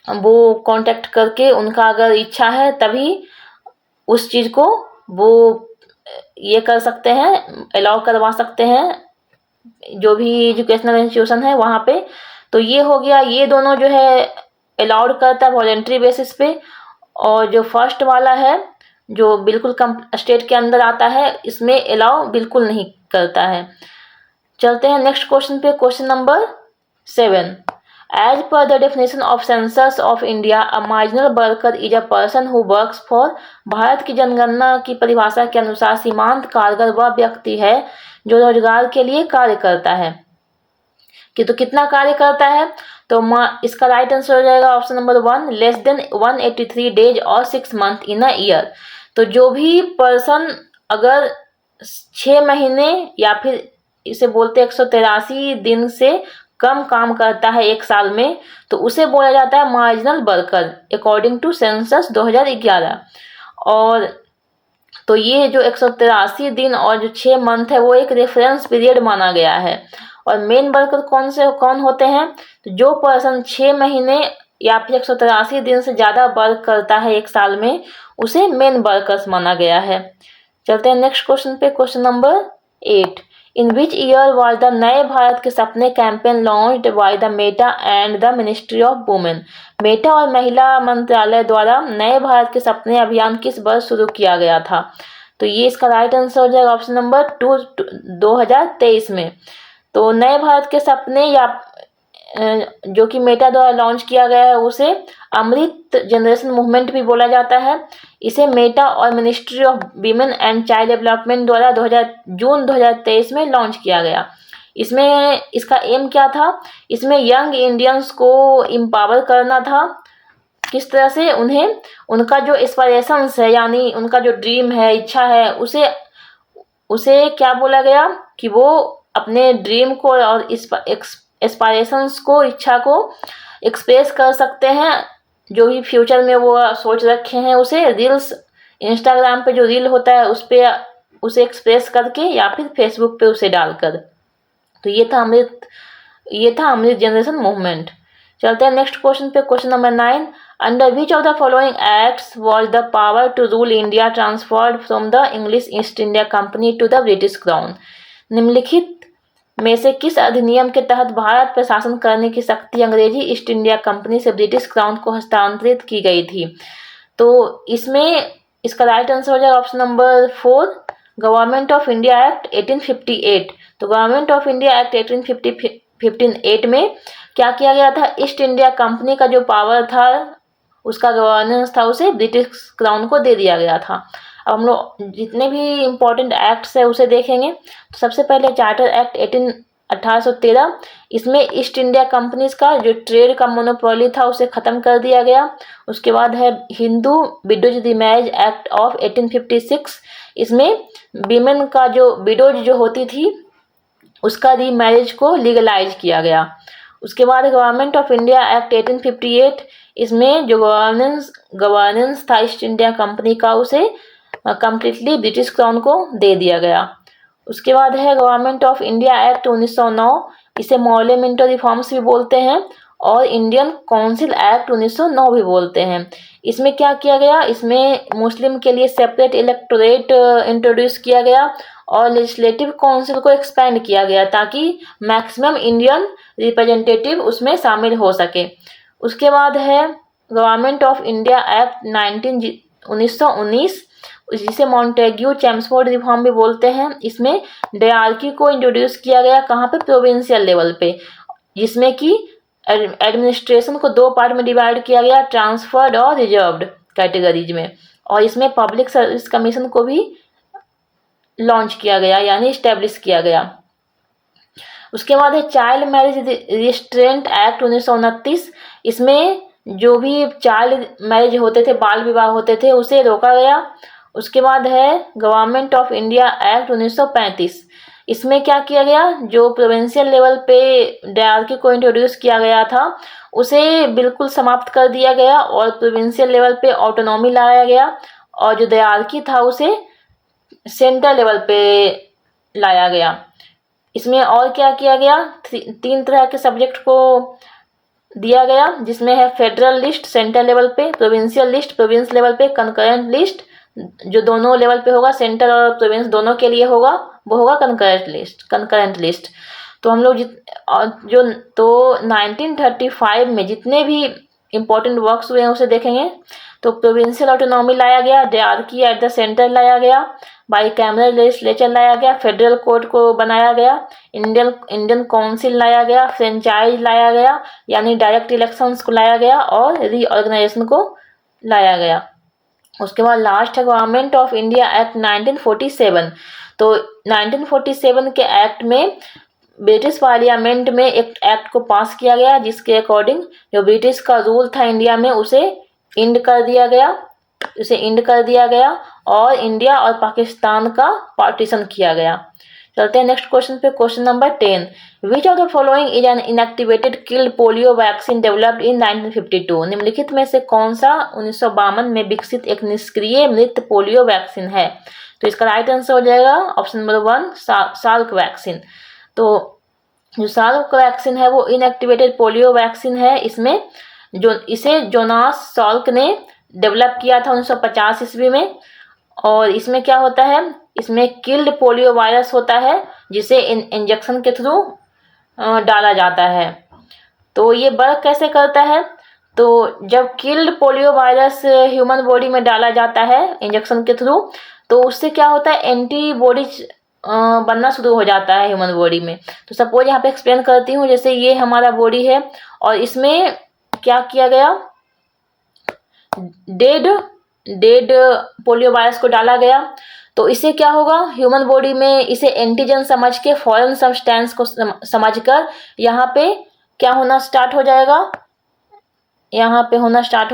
Speaker 1: वो कांटेक्ट करके उनका अगर इच्छा है तभी उस चीज़ को वो ये कर सकते हैं, अलाउ करवा सकते हैं जो भी एजुकेशनल इंस्टीट्यूशन है वहाँ पे। तो ये हो गया, ये दोनों जो है अलाउड करता है वॉलेंट्री बेसिस पे। और जो फर्स्ट वाला है जो बिल्कुल स्टेट के अंदर आता है, इसमें अलाउ बिल्कुल नहीं करता है। चलते हैं नेक्स्ट क्वेश्चन पे, question number 7। As per the definition of Census of India, a marginal worker is a person who works for। Bharat की जनगणना की परिभाषा के अनुसार सीमांत कारगर वह व्यक्ति है जो रोजगार के लिए कार्य करता है। कि तो कितना कार्य करता है, तो इसका राइट आंसर हो जाएगा option number 1, less than 183 days और 6 मंथ इन अ ईयर। तो जो भी पर्सन अगर 6 महीने या फिर इसे बोलते 183 दिन से कम काम करता है एक साल में, तो उसे बोला जाता है marginal worker according to census 2011। और तो ये जो 183 दिन और जो 6 मंथ है वो एक रेफरेंस पीरियड माना गया है। और मेन वर्कर कौन होते हैं, तो जो पर्सन 6 महीने या फिर 183 दिन से ज़्यादा वर्क करता है एक साल में, उसे मेन वर्कर्स माना गया है। चलते हैं नेक्स्ट क्वेश्चन पे, question number 8। In which year was the नए भारत के सपने campaign launched by the Meta and the ministry of women. Meta और महिला मंत्रालय द्वारा नए भारत के सपने अभियान किस वर्ष शुरू किया गया था, तो ये इसका राइट आंसर हो जाएगा ऑप्शन नंबर 2, 2023 में। तो नए भारत के सपने या जो कि मेटा द्वारा लॉन्च किया गया है उसे अमृत जनरेशन मूवमेंट भी बोला जाता है। इसे मेटा और ministry of women and child development द्वारा जून 2023 में लॉन्च किया गया। इसमें इसका एम क्या था, इसमें यंग इंडियंस को एम्पावर करना था। किस तरह से उन्हें उनका जो एस्पायरेशंस है, यानी उनका जो ड्रीम है, इच्छा है, उसे क्या बोला गया कि वो अपने ड्रीम को और एस्पायरेशंस को, इच्छा को एक्सप्रेस कर सकते हैं। जो भी फ्यूचर में वो सोच रखे हैं उसे रील्स, इंस्टाग्राम पे जो रील होता है उस पे उसे एक्सप्रेस करके या फिर फेसबुक पे उसे डालकर। तो ये था अमृत जनरेशन मूवमेंट। चलते हैं नेक्स्ट क्वेश्चन पे, question number 9। Under which of the following acts was the power to rule India transferred from the English East India Company to the British Crown. निम्नलिखित में से किस अधिनियम के तहत भारत पर शासन करने की शक्ति अंग्रेजी ईस्ट इंडिया कंपनी से ब्रिटिश क्राउन को हस्तांतरित की गई थी। तो इसमें इसका राइट आंसर हो जाएगा option number 4, government of India act 1858। तो गवर्नमेंट ऑफ इंडिया एक्ट 1858 1508 में क्या किया गया था, ईस्ट इंडिया कंपनी का जो पावर था, उसका गवर्नेंस था, उसे ब्रिटिश क्राउन को दे दिया गया था। अब हम लोग जितने भी इम्पोर्टेंट एक्ट्स है उसे देखेंगे। तो सबसे पहले चार्टर एक्ट 1813, इसमें ईस्ट इंडिया कंपनीज का जो ट्रेड का मोनोपोली था उसे ख़त्म कर दिया गया। उसके बाद है Hindu widows the marriage act of 1856, इसमें वीमेन का जो विडोज जो होती थी उसका री मैरिज को लीगलाइज किया गया। उसके बाद गवर्नमेंट ऑफ इंडिया एक्ट 1858, इसमें जो गवर्नेंस था ईस्ट इंडिया कंपनी का उसे कम्प्लीटली ब्रिटिश क्राउन को दे दिया गया। उसके बाद है गवर्नमेंट ऑफ इंडिया एक्ट 1909, इसे मॉर्ले मिंटो रिफॉर्म्स भी बोलते हैं और इंडियन काउंसिल एक्ट 1909 भी बोलते हैं। इसमें क्या किया गया, इसमें मुस्लिम के लिए सेपरेट इलेक्टोरेट इंट्रोड्यूस किया गया और लेजिस्लेटिव काउंसिल को एक्सपेंड किया गया ताकि मैक्सिमम इंडियन रिप्रेजेंटेटिव उसमें शामिल हो सके। उसके बाद है गवर्नमेंट ऑफ इंडिया एक्ट 1919, जिसे मॉन्टेग्यू चैम्सफोर्ड रिफॉर्म भी बोलते हैं। इसमें डायरार्की को इंट्रोड्यूस किया गया, कहाँ पे, प्रोविंशियल लेवल पे, जिसमें कि एडमिनिस्ट्रेशन को दो पार्ट में डिवाइड किया गया, ट्रांसफर्ड और रिजर्व्ड कैटेगरीज में। और इसमें पब्लिक सर्विस कमीशन को भी लॉन्च किया गया, यानी इस्टेब्लिश किया गया। उसके बाद है चाइल्ड मैरिज रिस्ट्रेंट एक्ट 1929, इसमें जो भी चाइल्ड मैरिज होते थे, बाल विवाह होते थे, उसे रोका गया। उसके बाद है गवर्नमेंट ऑफ इंडिया एक्ट 1935, इसमें क्या किया गया, जो प्रोविंशियल लेवल पे डायरार्की को इंट्रोड्यूस किया गया था उसे बिल्कुल समाप्त कर दिया गया और प्रोविंशियल लेवल पे ऑटोनॉमी लाया गया और जो डायरार्की था उसे सेंट्रल लेवल पे लाया गया। इसमें और क्या किया गया, तीन तरह के सब्जेक्ट को दिया गया, जिसमें है फेडरल लिस्ट सेंट्रल लेवल पे, प्रोविंशियल लिस्ट प्रोविंस लेवल पे, कंकरेंट लिस्ट जो दोनों लेवल पे होगा, सेंट्रल और प्रोविंस दोनों के लिए होगा, वो होगा कंकरेंट लिस्ट। तो हम लोग तो 1935 में जितने भी इम्पोर्टेंट वर्क्स हुए हैं उसे देखेंगे। तो प्रोविंशियल ऑटोनॉमी लाया गया, डायरार्की एट द सेंटर लाया गया, बाई कैमरल लेजिस्लेचर लाया गया, फेडरल कोर्ट को बनाया गया, इंडियन काउंसिल लाया गया, फ्रेंचाइज लाया गया यानी डायरेक्ट इलेक्शंस को लाया गया और रीऑर्गेनाइजेशन को लाया गया। उसके बाद लास्ट है गवर्नमेंट ऑफ इंडिया एक्ट 1947। तो 1947 के एक्ट में ब्रिटिश पार्लियामेंट में एक एक्ट को पास किया गया जिसके अकॉर्डिंग जो ब्रिटिश का रूल था इंडिया में उसे इंड कर दिया गया और इंडिया और पाकिस्तान का पार्टीशन किया गया। चलते हैं नेक्स्ट क्वेश्चन पे, question number 10, which of the following is an inactivated killed polio vaccine developed in 1952, निम्नलिखित में से कौन सा 1952 में विकसित एक निष्क्रिय मृत पोलियो वैक्सीन है। तो इसका राइट आंसर हो जाएगा ऑप्शन नंबर 1 साल्क वैक्सीन। तो जो साल्क वैक्सीन है वो इनएक्टिवेटेड पोलियो वैक्सीन है। इसमें इसे जोनास साल्क ने डेवलप किया था 1950 ईस्वी में। और इसमें क्या होता है, इसमें किल्ड पोलियो वायरस होता है जिसे इंजेक्शन के थ्रू डाला जाता है। तो ये वर्क कैसे करता है, तो जब killed polio virus human body में डाला जाता है इंजेक्शन के थ्रू, तो उससे क्या होता है, एंटीबॉडीज बनना शुरू हो जाता है ह्यूमन बॉडी में। तो सपोज यहाँ पे एक्सप्लेन करती हूँ, जैसे ये हमारा बॉडी है और इसमें क्या किया गया, डेड पोलियो वायरस को डाला गया। तो इससे क्या होगा, ह्यूमन बॉडी में इसे एंटीजन समझ के, फॉरेन सब्सटेंस को समझकर यहाँ पे क्या होना स्टार्ट हो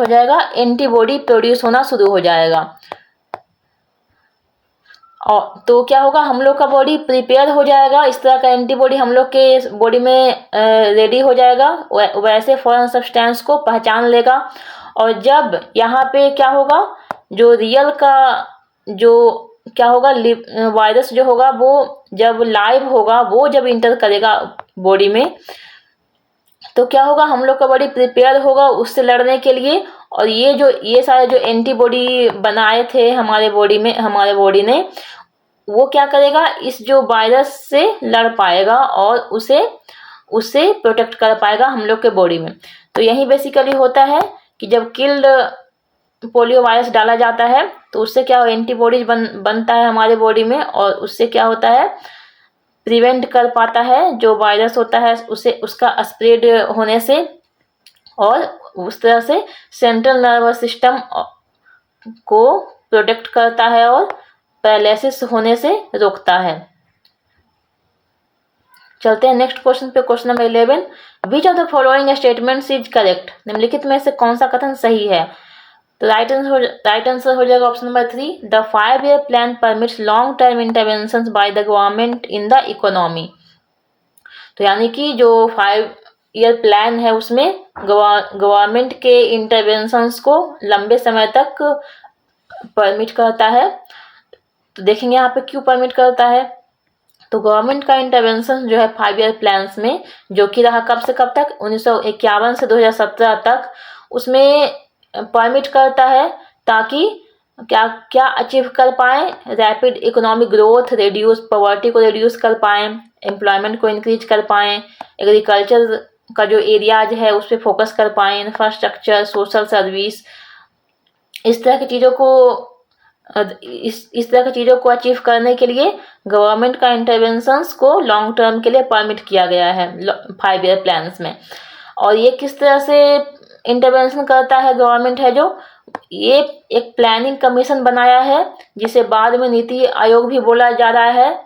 Speaker 1: जाएगा, एंटीबॉडी प्रोड्यूस होना शुरू हो जाएगा। और तो क्या होगा, हम लोग का बॉडी प्रिपेयर हो जाएगा, इस तरह का एंटीबॉडी हम लोग के बॉडी में रेडी हो जाएगा, वैसे फॉरेन सब्सटेंस को पहचान लेगा। और जब यहाँ पे क्या होगा, जो रियल का जो क्या होगा, वायरस जो होगा वो जब लाइव होगा, वो जब इंटर करेगा बॉडी में, तो क्या होगा, हम लोग का बॉडी प्रिपेयर होगा उससे लड़ने के लिए। और ये सारे जो एंटीबॉडी बनाए थे हमारे बॉडी ने, वो क्या करेगा, इस जो वायरस से लड़ पाएगा और उसे प्रोटेक्ट कर पाएगा हम लोग के बॉडी में। तो यही बेसिकली होता है कि जब किल्ड पोलियो वायरस डाला जाता है तो उससे क्या एंटीबॉडीज बनता है हमारे बॉडी में और उससे क्या होता है, प्रिवेंट कर पाता है, जो वायरस होता है उसे उसका स्प्रेड होने से, और उस तरह से सेंट्रल नर्वस सिस्टम को प्रोटेक्ट करता है और पैरालिसिस होने से रोकता है। चलते हैं नेक्स्ट क्वेश्चन पे, question number 11, which of the following statements is correct, निम्नलिखित में से कौन सा कथन सही है। तो राइट आंसर हो जाएगा option number 3, the 5-year plan permits long term intervention by the government in the economy. तो यानी कि जो 5-year प्लान है उसमें गवर्नमेंट के इंटरवेंशंस को लंबे समय तक परमिट करता है। तो देखेंगे यहाँ पे क्यों परमिट करता है। तो गवर्नमेंट का इंटरवेंशन जो है 5-year प्लान्स में, जो कि रहा कब से कब तक, 1951 से 2017 तक, उसमें परमिट करता है ताकि क्या क्या अचीव कर पाएँ, rapid economic growth, reduce poverty को रिड्यूस कर पाएँ, एम्प्लॉयमेंट को इंक्रीज कर पाएँ, एग्रीकल्चर का जो एरियाज है उस पर फोकस कर पाएँ, इंफ्रास्ट्रक्चर, सोशल सर्विस, इस तरह की चीज़ों को अचीव करने के लिए गवर्नमेंट का इंटरवेंशंस को लॉन्ग टर्म के लिए परमिट किया गया है 5-year प्लान्स में। और ये किस तरह से इंटरवेंशन करता है गवर्नमेंट है, जो ये एक प्लानिंग कमीशन बनाया है जिसे बाद में नीति आयोग भी बोला जा रहा है,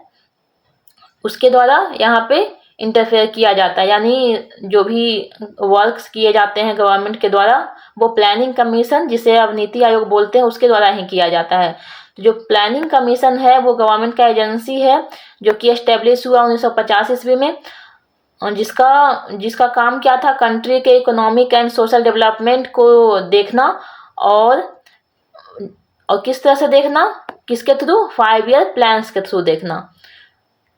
Speaker 1: उसके द्वारा यहाँ पे इंटरफेयर किया जाता है। यानी जो भी वर्क्स किए जाते हैं गवर्नमेंट के द्वारा, वो प्लानिंग कमीशन, जिसे अब नीति आयोग बोलते हैं, उसके द्वारा ही किया जाता है। तो जो प्लानिंग कमीशन है वो गवर्नमेंट का एजेंसी है जो कि एस्टेब्लिश हुआ 1950 ईस्वी में, जिसका काम क्या था, कंट्री के इकोनॉमिक एंड सोशल डेवलपमेंट को देखना, और किस तरह से देखना, किसके थ्रू, 5-year प्लान्स के थ्रू देखना,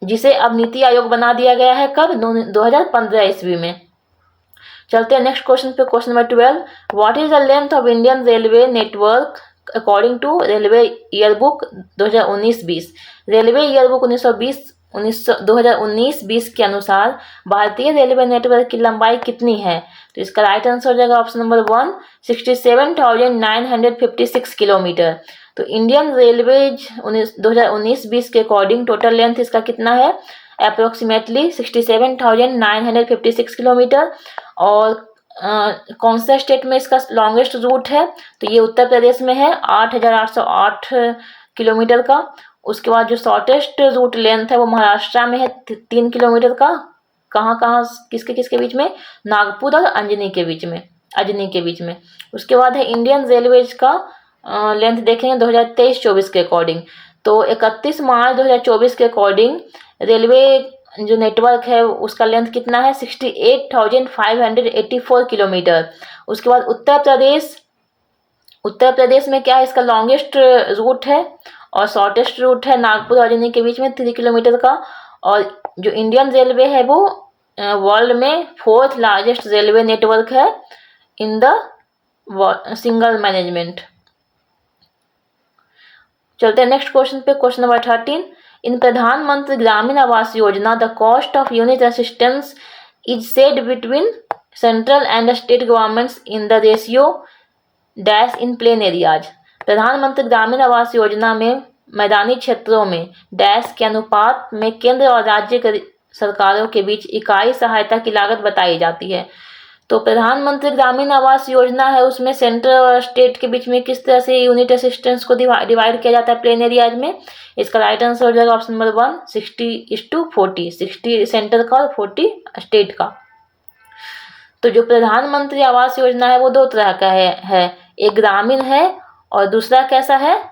Speaker 1: जिसे अब नीति आयोग बना दिया गया है कब, 2015 ईस्वी में। चलते हैं नेक्स्ट क्वेश्चन पे, question number 12, what is the length of Indian railway network according to railway yearbook 2019-20। Railway yearbook 2019-20 के अनुसार भारतीय रेलवे नेटवर्क की लंबाई कितनी है। तो इसका राइट आंसर हो जाएगा ऑप्शन नंबर 1, 67,956 किलोमीटर। तो इंडियन रेलवेज 2019-20 के अकॉर्डिंग टोटल लेंथ इसका कितना है, अप्रोक्सीमेटली 67,956 किलोमीटर। और कौन सा स्टेट में इसका लॉन्गेस्ट रूट है, तो ये उत्तर प्रदेश में है, 8,808 किलोमीटर का। उसके बाद जो शॉर्टेस्ट रूट लेंथ है वो महाराष्ट्र में है, 3 किलोमीटर का। कहाँ किसके किसके बीच में, नागपुर और अजनी के बीच में। उसके बाद है इंडियन रेलवेज का लेंथ देखेंगे 2023-24 के अकॉर्डिंग। तो 31 मार्च 2024 के अकॉर्डिंग रेलवे जो नेटवर्क है उसका लेंथ कितना है, 68,584 किलोमीटर। उसके बाद उत्तर प्रदेश में क्या है, इसका लॉन्गेस्ट रूट है और शॉर्टेस्ट रूट है नागपुर और अजनी के बीच में 3 किलोमीटर का। और जो इंडियन रेलवे है वो वर्ल्ड में 4th लार्जेस्ट रेलवे नेटवर्क है इन द सिंगल मैनेजमेंट। चलते हैं नेक्स्ट क्वेश्चन पे, क्वेश्चन नंबर 13, इन प्रधानमंत्री Gramin Awas Yojana the cost of unit assistance is said between central and state governments in the ratio dash in plain areas. प्रधानमंत्री ग्रामीण आवास योजना में मैदानी क्षेत्रों में डैश के अनुपात में केंद्र और राज्य सरकारों के बीच इकाई सहायता की लागत बताई जाती है। तो प्रधानमंत्री ग्रामीण आवास योजना है उसमें सेंट्रल और स्टेट के बीच में किस तरह से यूनिट असिस्टेंस को डिवाइड किया जाता है प्लेन एरियाज में। इसका राइट आंसर हो जाएगा ऑप्शन नंबर 1, 60:40, 60 सेंटर का और 40 स्टेट का। तो जो प्रधानमंत्री आवास योजना है वो 2 तरह का है, एक ग्रामीण है और दूसरा कैसा है,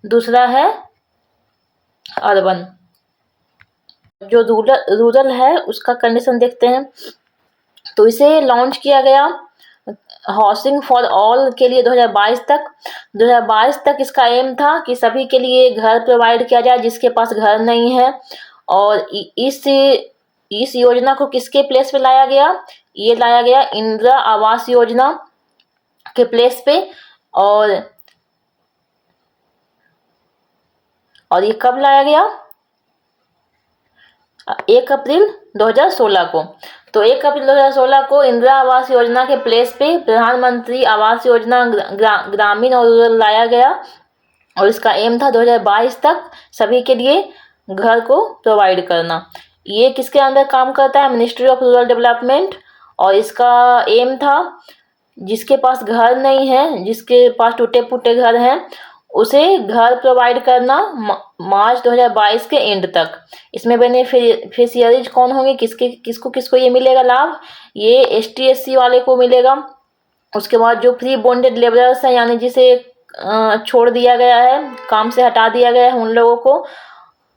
Speaker 1: दूसरा है अर्बन। जो रूरल है उसका कंडीशन देखते हैं। तो इसे लॉन्च किया गया हाउसिंग फॉर ऑल के लिए 2022 तक इसका एम था कि सभी के लिए घर प्रोवाइड किया जाए जिसके पास घर नहीं है। और इस योजना को किसके प्लेस पे लाया गया, ये लाया गया इंदिरा आवास योजना के प्लेस पे। और ये कब लाया गया, 1 अप्रैल 2016 को। तो 1 अप्रैल 2016 को इंदिरा आवास योजना के प्लेस पे प्रधानमंत्री आवास योजना ग्रामीण और रूरल लाया गया और इसका एम था 2022 तक सभी के लिए घर को प्रोवाइड करना। ये किसके अंदर काम करता है? Ministry of rural development. और इसका एम था जिसके पास घर नहीं है, जिसके पास टूटे फूटे घर हैं, उसे घर प्रोवाइड करना मार्च 2022 के एंड तक। इसमें बेनिफिशियरीज कौन होंगे, किसको किसको ये मिलेगा लाभ? ये ST SC वाले को मिलेगा। उसके बाद जो फ्री बॉन्डेड लेबरर्स हैं, यानी जिसे छोड़ दिया गया है, काम से हटा दिया गया है, उन लोगों को।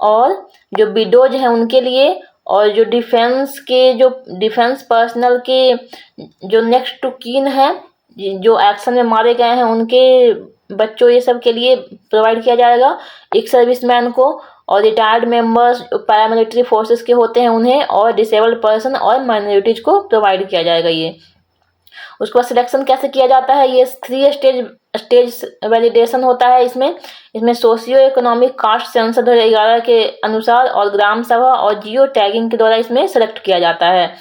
Speaker 1: और जो विडोज हैं उनके लिए। और जो डिफेंस पर्सनल के जो नेक्स्ट टू कीन है, जो एक्शन में मारे गए हैं, उनके बच्चों, ये सब के लिए प्रोवाइड किया जाएगा एक सर्विसमैन को। और रिटायर्ड मेंबर्स पैरामिलिट्री फोर्सेस के होते हैं उन्हें, और डिसेबल्ड पर्सन और माइनॉरिटीज को प्रोवाइड किया जाएगा ये। उसके बाद सिलेक्शन कैसे किया जाता है? ये 3 स्टेज वैलिडेशन होता है इसमें सोशियो इकोनॉमिक कास्ट सेंसस 2011 के अनुसार और ग्राम सभा और जियो टैगिंग के द्वारा इसमें सेलेक्ट किया जाता है।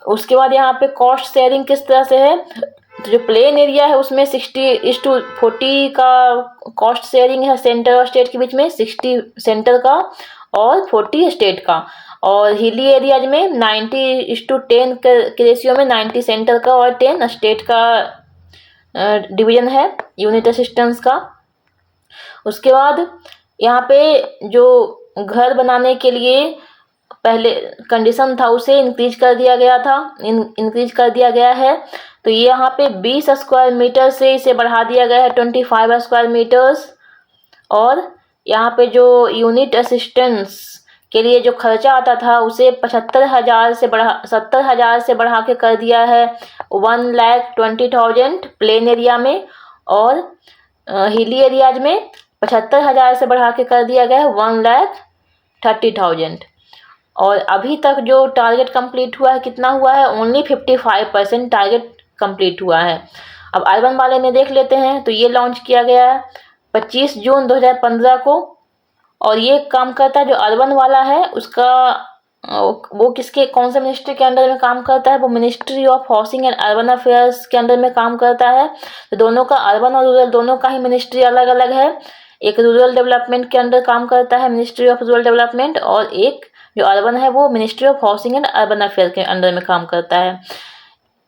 Speaker 1: उसके बाद यहाँ पे कॉस्ट शेयरिंग किस तरह से है? तो जो प्लेन एरिया है उसमें 60:40 का कॉस्ट शेयरिंग है सेंटर और स्टेट के बीच में, 60 सेंटर का और 40 स्टेट का। और हिली एरियाज में 90:10 के रेशियो में 90 सेंटर का और 10 स्टेट का डिवीजन है यूनिट असिस्टेंस का। उसके बाद यहाँ पे जो घर बनाने के लिए पहले कंडीशन था उसे इंक्रीज कर दिया गया था, इंक्रीज कर दिया गया है। तो ये यहाँ पे 20 स्क्वायर मीटर से इसे बढ़ा दिया गया है 25 स्क्वायर मीटर्स। और यहाँ पे जो यूनिट असिस्टेंस के लिए जो खर्चा आता था उसे 70,000 से बढ़ा के कर दिया है 1,20,000 प्लेन एरिया में। और हिली एरियाज में 75,000 से बढ़ा के कर दिया गया है 1,30,000। और अभी तक जो टारगेट कंप्लीट हुआ है, कितना हुआ है? ओनली 55% टारगेट कंप्लीट हुआ है। अब अर्बन वाले में देख लेते हैं। तो ये लॉन्च किया गया है 25 जून 2015 को। और ये काम करता है, जो अर्बन वाला है उसका वो कौन से मिनिस्ट्री के अंडर में काम करता है? वो ministry of housing and urban affairs के अंडर में काम करता है। तो दोनों का, अर्बन और रूरल दोनों का ही मिनिस्ट्री अलग अलग है। एक रूरल डेवलपमेंट के अंडर काम करता है, मिनिस्ट्री ऑफ रूरल डेवलपमेंट। और एक जो अर्बन है वो ministry of housing and urban affair के अंडर में काम करता है।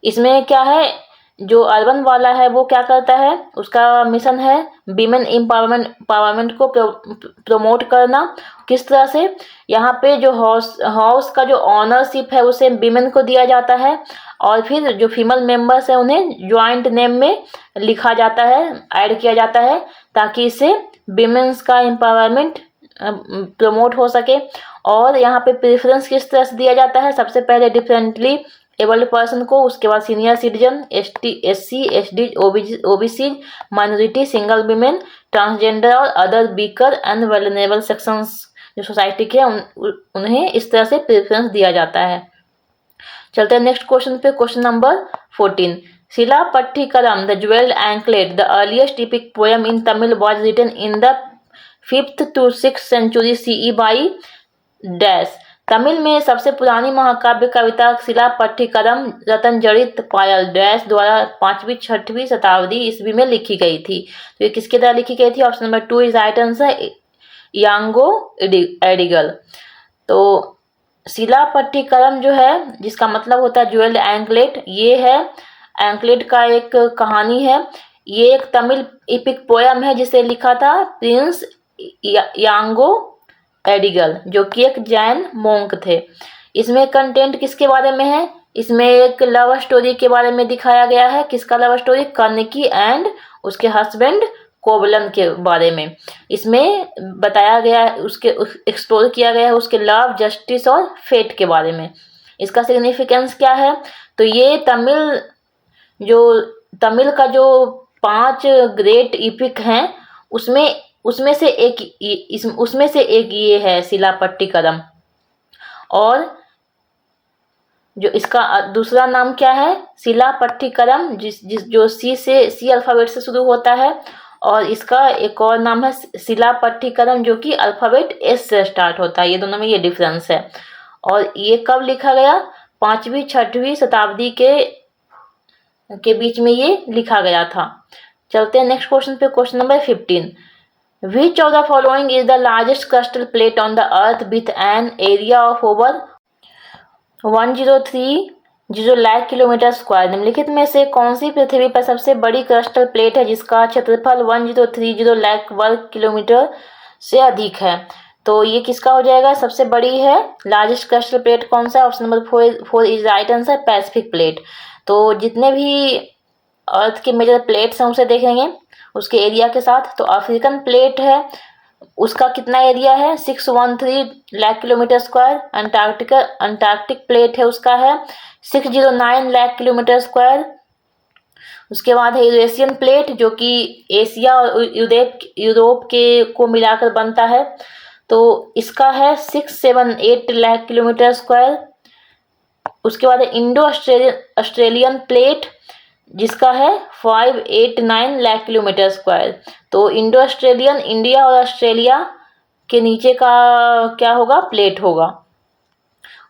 Speaker 1: इसमें क्या है, जो अर्बन वाला है वो क्या करता है? उसका मिशन है वीमेन एम्पावरमेंट को प्रमोट करना। किस तरह से? यहाँ पे जो हाउस का जो ऑनरशिप है उसे वीमेन को दिया जाता है। और फिर जो फीमेल मेंबर्स है उन्हें ज्वाइंट नेम में लिखा जाता है, ऐड किया जाता है, ताकि इससे वीमेन्स का एम्पावरमेंट प्रमोट हो सके। और यहाँ पे प्रेफरेंस किस तरह से दिया जाता है? सबसे पहले डिफरेंटली एबल्ड पर्सन को, उसके बाद senior citizen, ST SC SD OBC, minority, single women, transgender और other weaker and vulnerable sections जो सोसाइटी के उन्हें इस तरह से प्रेफरेंस दिया जाता है। चलते हैं नेक्स्ट क्वेश्चन पे। Question number 14। Silappatikaram the jewelled anklet the earliest epic poem in Tamil was written in the 5th to 6th century CE by dash. Tamil में सबसे पुरानी महाकाव्य कविता शिलापट्टिकरम रत्नजड़ित पायल डैश द्वारा 5वीं-6वीं शताब्दी ईस्वी में लिखी गई थी। तो ये किसके द्वारा लिखी गई थी? Option number 2 is right answer, Ilango Adigal. तो शिलापट्टिकरम जो है, जिसका मतलब होता है ज्वेल्ड एंकलेट, ये है एंकलेट का एक कहानी है। ये एक तमिल एपिक पोयम है जिसे लिखा था प्रिंस यांगो एडिगल, जो कि एक जैन मोंक थे। इसमें कंटेंट किसके बारे में है? इसमें एक लव स्टोरी के बारे में दिखाया गया है। किसका लव स्टोरी? कन्नकी एंड उसके हस्बैंड कोवलन के बारे में इसमें बताया गया है, उसके एक्सप्लोर किया गया है उसके लव, जस्टिस और फेट के बारे में। इसका सिग्निफिकेंस क्या है? तो ये तमिल का जो 5 ग्रेट इपिक हैं उसमें से एक ये है शिलापट्टिकरम। और जो इसका दूसरा नाम क्या है? शिलापट्टिकरम, जो सी अल्फाबेट से शुरू होता है। और इसका एक और नाम है शिलापट्टिकरम, जो कि अल्फाबेट S से स्टार्ट होता है। ये दोनों में ये डिफरेंस है। और ये कब लिखा गया? 5वीं-6वीं शताब्दी के बीच में ये लिखा गया था। चलते हैं नेक्स्ट क्वेश्चन पे। Question number 15। Which of the following is the largest crustal plate on the earth with an area of over 103 lakh kilometre square. निम्नलिखित में से कौन सी पृथ्वी पर सबसे बड़ी क्रस्टल प्लेट है जिसका क्षेत्रफल 1030 लाख वर्ग किलोमीटर से अधिक है? तो ये किसका हो जाएगा? सबसे बड़ी है लार्जेस्ट क्रस्टल प्लेट कौन सा? Option number 4 is right answer, Pacific plate. तो जितने भी अर्थ के मेजर प्लेट्स हैं उसे देखेंगे उसके एरिया के साथ। तो अफ्रीकन प्लेट है, उसका कितना एरिया है? 613 lakh kilometre square. Antarctic plate है, उसका है 609 लाख किलोमीटर स्क्वायर। उसके बाद है यूरेशियन प्लेट जो कि एशिया और यूरोप के को मिलाकर बनता है, तो इसका है 678 लाख किलोमीटर स्क्वायर। उसके बाद है इंडो ऑस्ट्रेलियन प्लेट जिसका है 589 लाख किलोमीटर स्क्वायर। तो इंडो ऑस्ट्रेलियन इंडिया और ऑस्ट्रेलिया के नीचे का क्या होगा? प्लेट होगा।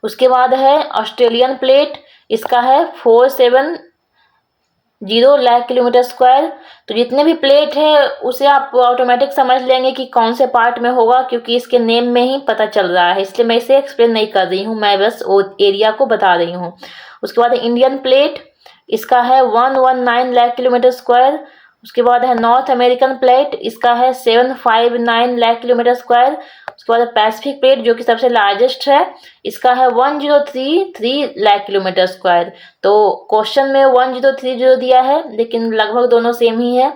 Speaker 1: उसके बाद है ऑस्ट्रेलियन प्लेट, इसका है 470 लाख किलोमीटर स्क्वायर। तो जितने भी प्लेट है उसे आप ऑटोमेटिक समझ लेंगे कि कौन से पार्ट में होगा, क्योंकि इसके नेम में ही पता चल रहा है, इसलिए मैं इसे एक्सप्लेन नहीं कर रही हूँ, मैं बस वो एरिया को बता रही हूँ। उसके बाद है इंडियन प्लेट, इसका है 119 लाख किलोमीटर स्क्वायर। उसके बाद है नॉर्थ अमेरिकन प्लेट, इसका है 759 लाख किलोमीटर स्क्वायर। उसके बाद पैसिफिक प्लेट जो कि सबसे लार्जेस्ट है, इसका है 1033 लाख किलोमीटर स्क्वायर। तो क्वेश्चन में 1030 दिया है लेकिन लगभग दोनों सेम ही है,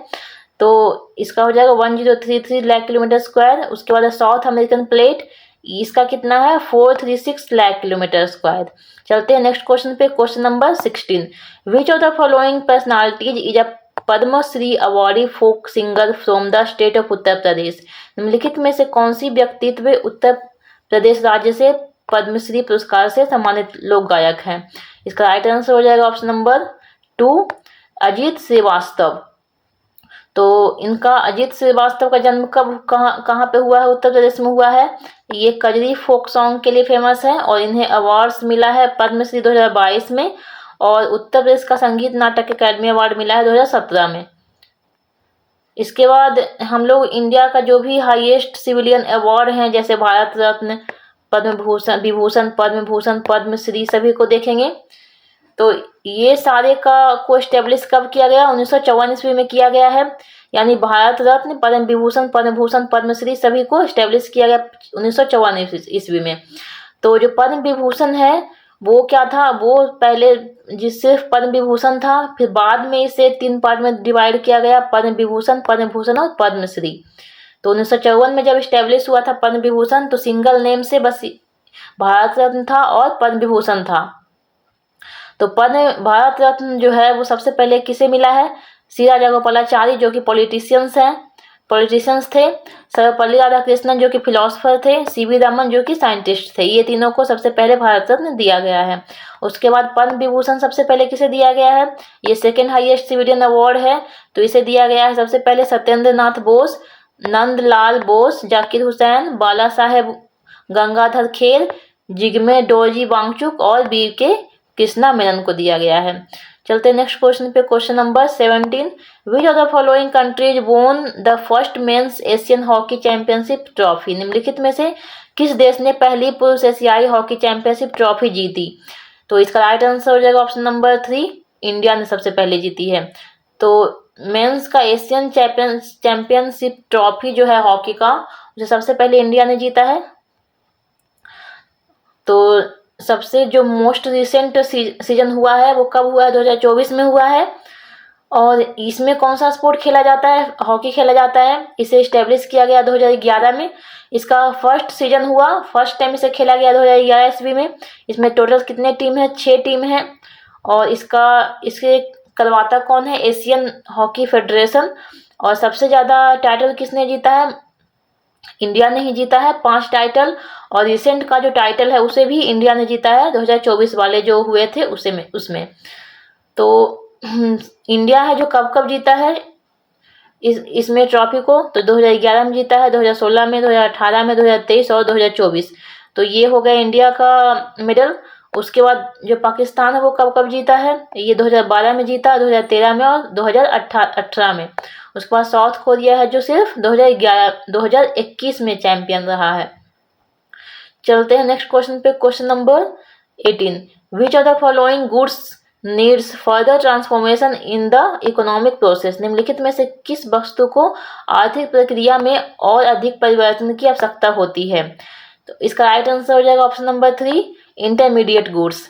Speaker 1: तो इसका हो जाएगा 1033 लाख किलोमीटर स्क्वायर। उसके बाद है साउथ अमेरिकन प्लेट, इसका कितना है? 436 लाख किलोमीटर स्क्वायर। चलते हैं नेक्स्ट क्वेश्चन पे, question number 16। Which of the following personalities is a Padma Shri awardee folk singer from the state of Uttar Pradesh? निम्नलिखित में से कौन सी व्यक्तित्व उत्तर प्रदेश राज्य से पद्मश्री पुरस्कार से सम्मानित लोक गायक हैं? इसका राइट आंसर हो जाएगा ऑप्शन नंबर 2 अजीत श्रीवास्तव। तो इनका अजीत श्रीवास्तव का जन्म कब कहाँ पे हुआ है? उत्तर प्रदेश में हुआ है। ये कजरी फोक सॉन्ग के लिए फेमस है और इन्हें अवार्ड्स मिला है पद्मश्री 2022 में, और उत्तर प्रदेश का संगीत नाटक अकेडमी अवार्ड मिला है 2017 में। इसके बाद हम लोग इंडिया का जो भी हाईएस्ट सिविलियन अवार्ड हैं जैसे भारत रत्न, पद्म विभूषण, पद्म भूषण, पद्मश्री सभी को देखेंगे। तो ये सारे को एस्टेब्लिश कब किया गया? 1954 ईस्वी में किया गया है। यानी भारत रत्न, पद्म विभूषण, पद्म भूषण, पद्मश्री सभी को एस्टेब्लिश किया गया 1954 ईस्वी में। तो जो पद्म विभूषण है वो क्या था? वो पहले सिर्फ पद्म विभूषण था, फिर बाद में इसे 3 पार्ट में डिवाइड किया गया, पद्म विभूषण, पद्म भूषण और पद्मश्री। तो 1954 में जब एस्टेब्लिश हुआ था पद्म विभूषण, तो सिंगल नेम से बस भारत रत्न था और पद्म विभूषण था। तो भारत रत्न जो है वो सबसे पहले किसे मिला है? सी राजागोपालाचारी जो कि पॉलिटिशियंस थे, सर्वपल्ली राधाकृष्णन जो कि फिलोसोफर थे, सीवी रमन जो कि साइंटिस्ट थे। ये तीनों को सबसे पहले भारत रत्न दिया गया है। उसके बाद पद्म विभूषण सबसे पहले किसे दिया गया है? ये सेकेंड हाईएस्ट सिविलियन अवार्ड है, तो इसे दिया गया है सबसे पहले सत्येंद्र नाथ बोस, नंदलाल बोस, जाकिर हुसैन, बाला साहेब गंगाधर खेर, जिग्मे डोरजी वांगचुक और बीर के कृष्णा मेनन को दिया गया है। चलते नेक्स्ट क्वेश्चन पे, question number 17। Which of the following countries won the first men's Asian hockey championship trophy? निम्नलिखित में से किस देश ने पहली पुरुष एशियाई हॉकी चैंपियनशिप ट्रॉफी जीती? तो इसका राइट आंसर हो जाएगा ऑप्शन नंबर 3, इंडिया ने सबसे पहले जीती है। तो मेंस का एशियन चैंपियनशिप ट्रॉफी जो है हॉकी का, उसे सबसे पहले इंडिया ने जीता है। तो सबसे जो मोस्ट रिसेंट सीजन हुआ है वो कब हुआ है? 2024 में हुआ है। और इसमें कौन सा स्पोर्ट खेला जाता है? हॉकी खेला जाता है। इसे इस्टेब्लिश किया गया 2011 में। इसका फर्स्ट सीजन हुआ, फर्स्ट टाइम इसे खेला गया 2011 ईस्वी में। इसमें टोटल कितने टीम है? 6 टीम है। और इसके करवाता कौन है? Asian hockey federation. और सबसे ज़्यादा टाइटल किसने जीता है? इंडिया ने ही जीता है, 5 टाइटल। और रिसेंट का जो टाइटल है उसे भी इंडिया ने जीता है, 2024 वाले जो हुए थे उसमें। तो इंडिया है जो कब जीता है इसमें ट्रॉफी को? तो 2011 में जीता है, 2016 में, 2018 में, 2023 और 2024। तो ये हो गया इंडिया का मेडल। उसके बाद जो पाकिस्तान है वो कब जीता है? ये 2012 में जीता, 2013 में और 2018 में। उसके बाद साउथ कोरिया है जो सिर्फ 2021 में चैंपियन रहा है। चलते हैं नेक्स्ट क्वेश्चन पे, question number 18। Which of the following goods needs further transformation in the economic process, निम्नलिखित में से किस वस्तु को आर्थिक प्रक्रिया में और अधिक परिवर्तन की आवश्यकता होती है? तो इसका राइट आंसर हो जाएगा ऑप्शन नंबर 3, इंटरमीडिएट गुड्स।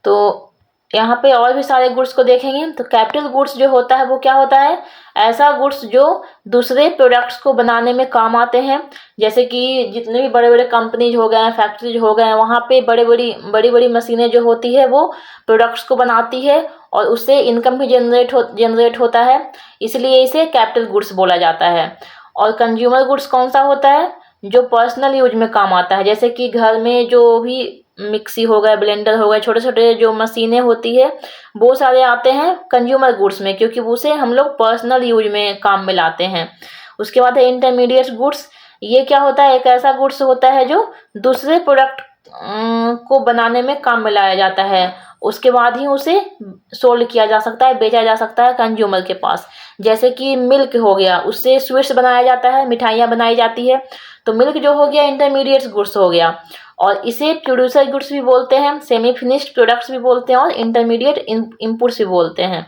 Speaker 1: तो यहाँ पे और भी सारे गुड्स को देखेंगे तो कैपिटल गुड्स जो होता है वो क्या होता है, ऐसा गुड्स जो दूसरे प्रोडक्ट्स को बनाने में काम आते हैं। जैसे कि जितने भी बड़े बड़े कंपनीज हो गए हैं, फैक्ट्रीज हो गए हैं, वहाँ पे बड़ी बड़ी मशीनें जो होती है वो प्रोडक्ट्स को बनाती है और उससे इनकम भी जनरेट होता है, इसलिए इसे कैपिटल गुड्स बोला जाता है। और कंज्यूमर गुड्स कौन सा होता है, जो पर्सनल यूज में काम आता है। जैसे कि घर में जो भी मिक्सी हो गया, ब्लेंडर हो गया, छोटे छोटे जो मशीनें होती है वो सारे आते हैं कंज्यूमर गुड्स में, क्योंकि उसे हम लोग पर्सनल यूज में काम में लाते हैं। उसके बाद है इंटरमीडिएट गुड्स। ये क्या होता है, एक ऐसा गुड्स होता है जो दूसरे प्रोडक्ट को बनाने में काम में लाया जाता है, उसके बाद ही उसे सोल्ड किया जा सकता है, बेचा जा सकता है कंज्यूमर के पास। जैसे कि मिल्क हो गया, उससे स्वीट्स बनाया जाता है, मिठाइयाँ बनाई जाती है, तो मिल्क जो हो गया इंटरमीडिएट गुड्स हो गया। और इसे प्रोड्यूसर गुड्स भी बोलते हैं, सेमी फिनिश्ड प्रोडक्ट्स भी बोलते हैं और इंटरमीडिएट इनपुट्स भी बोलते हैं।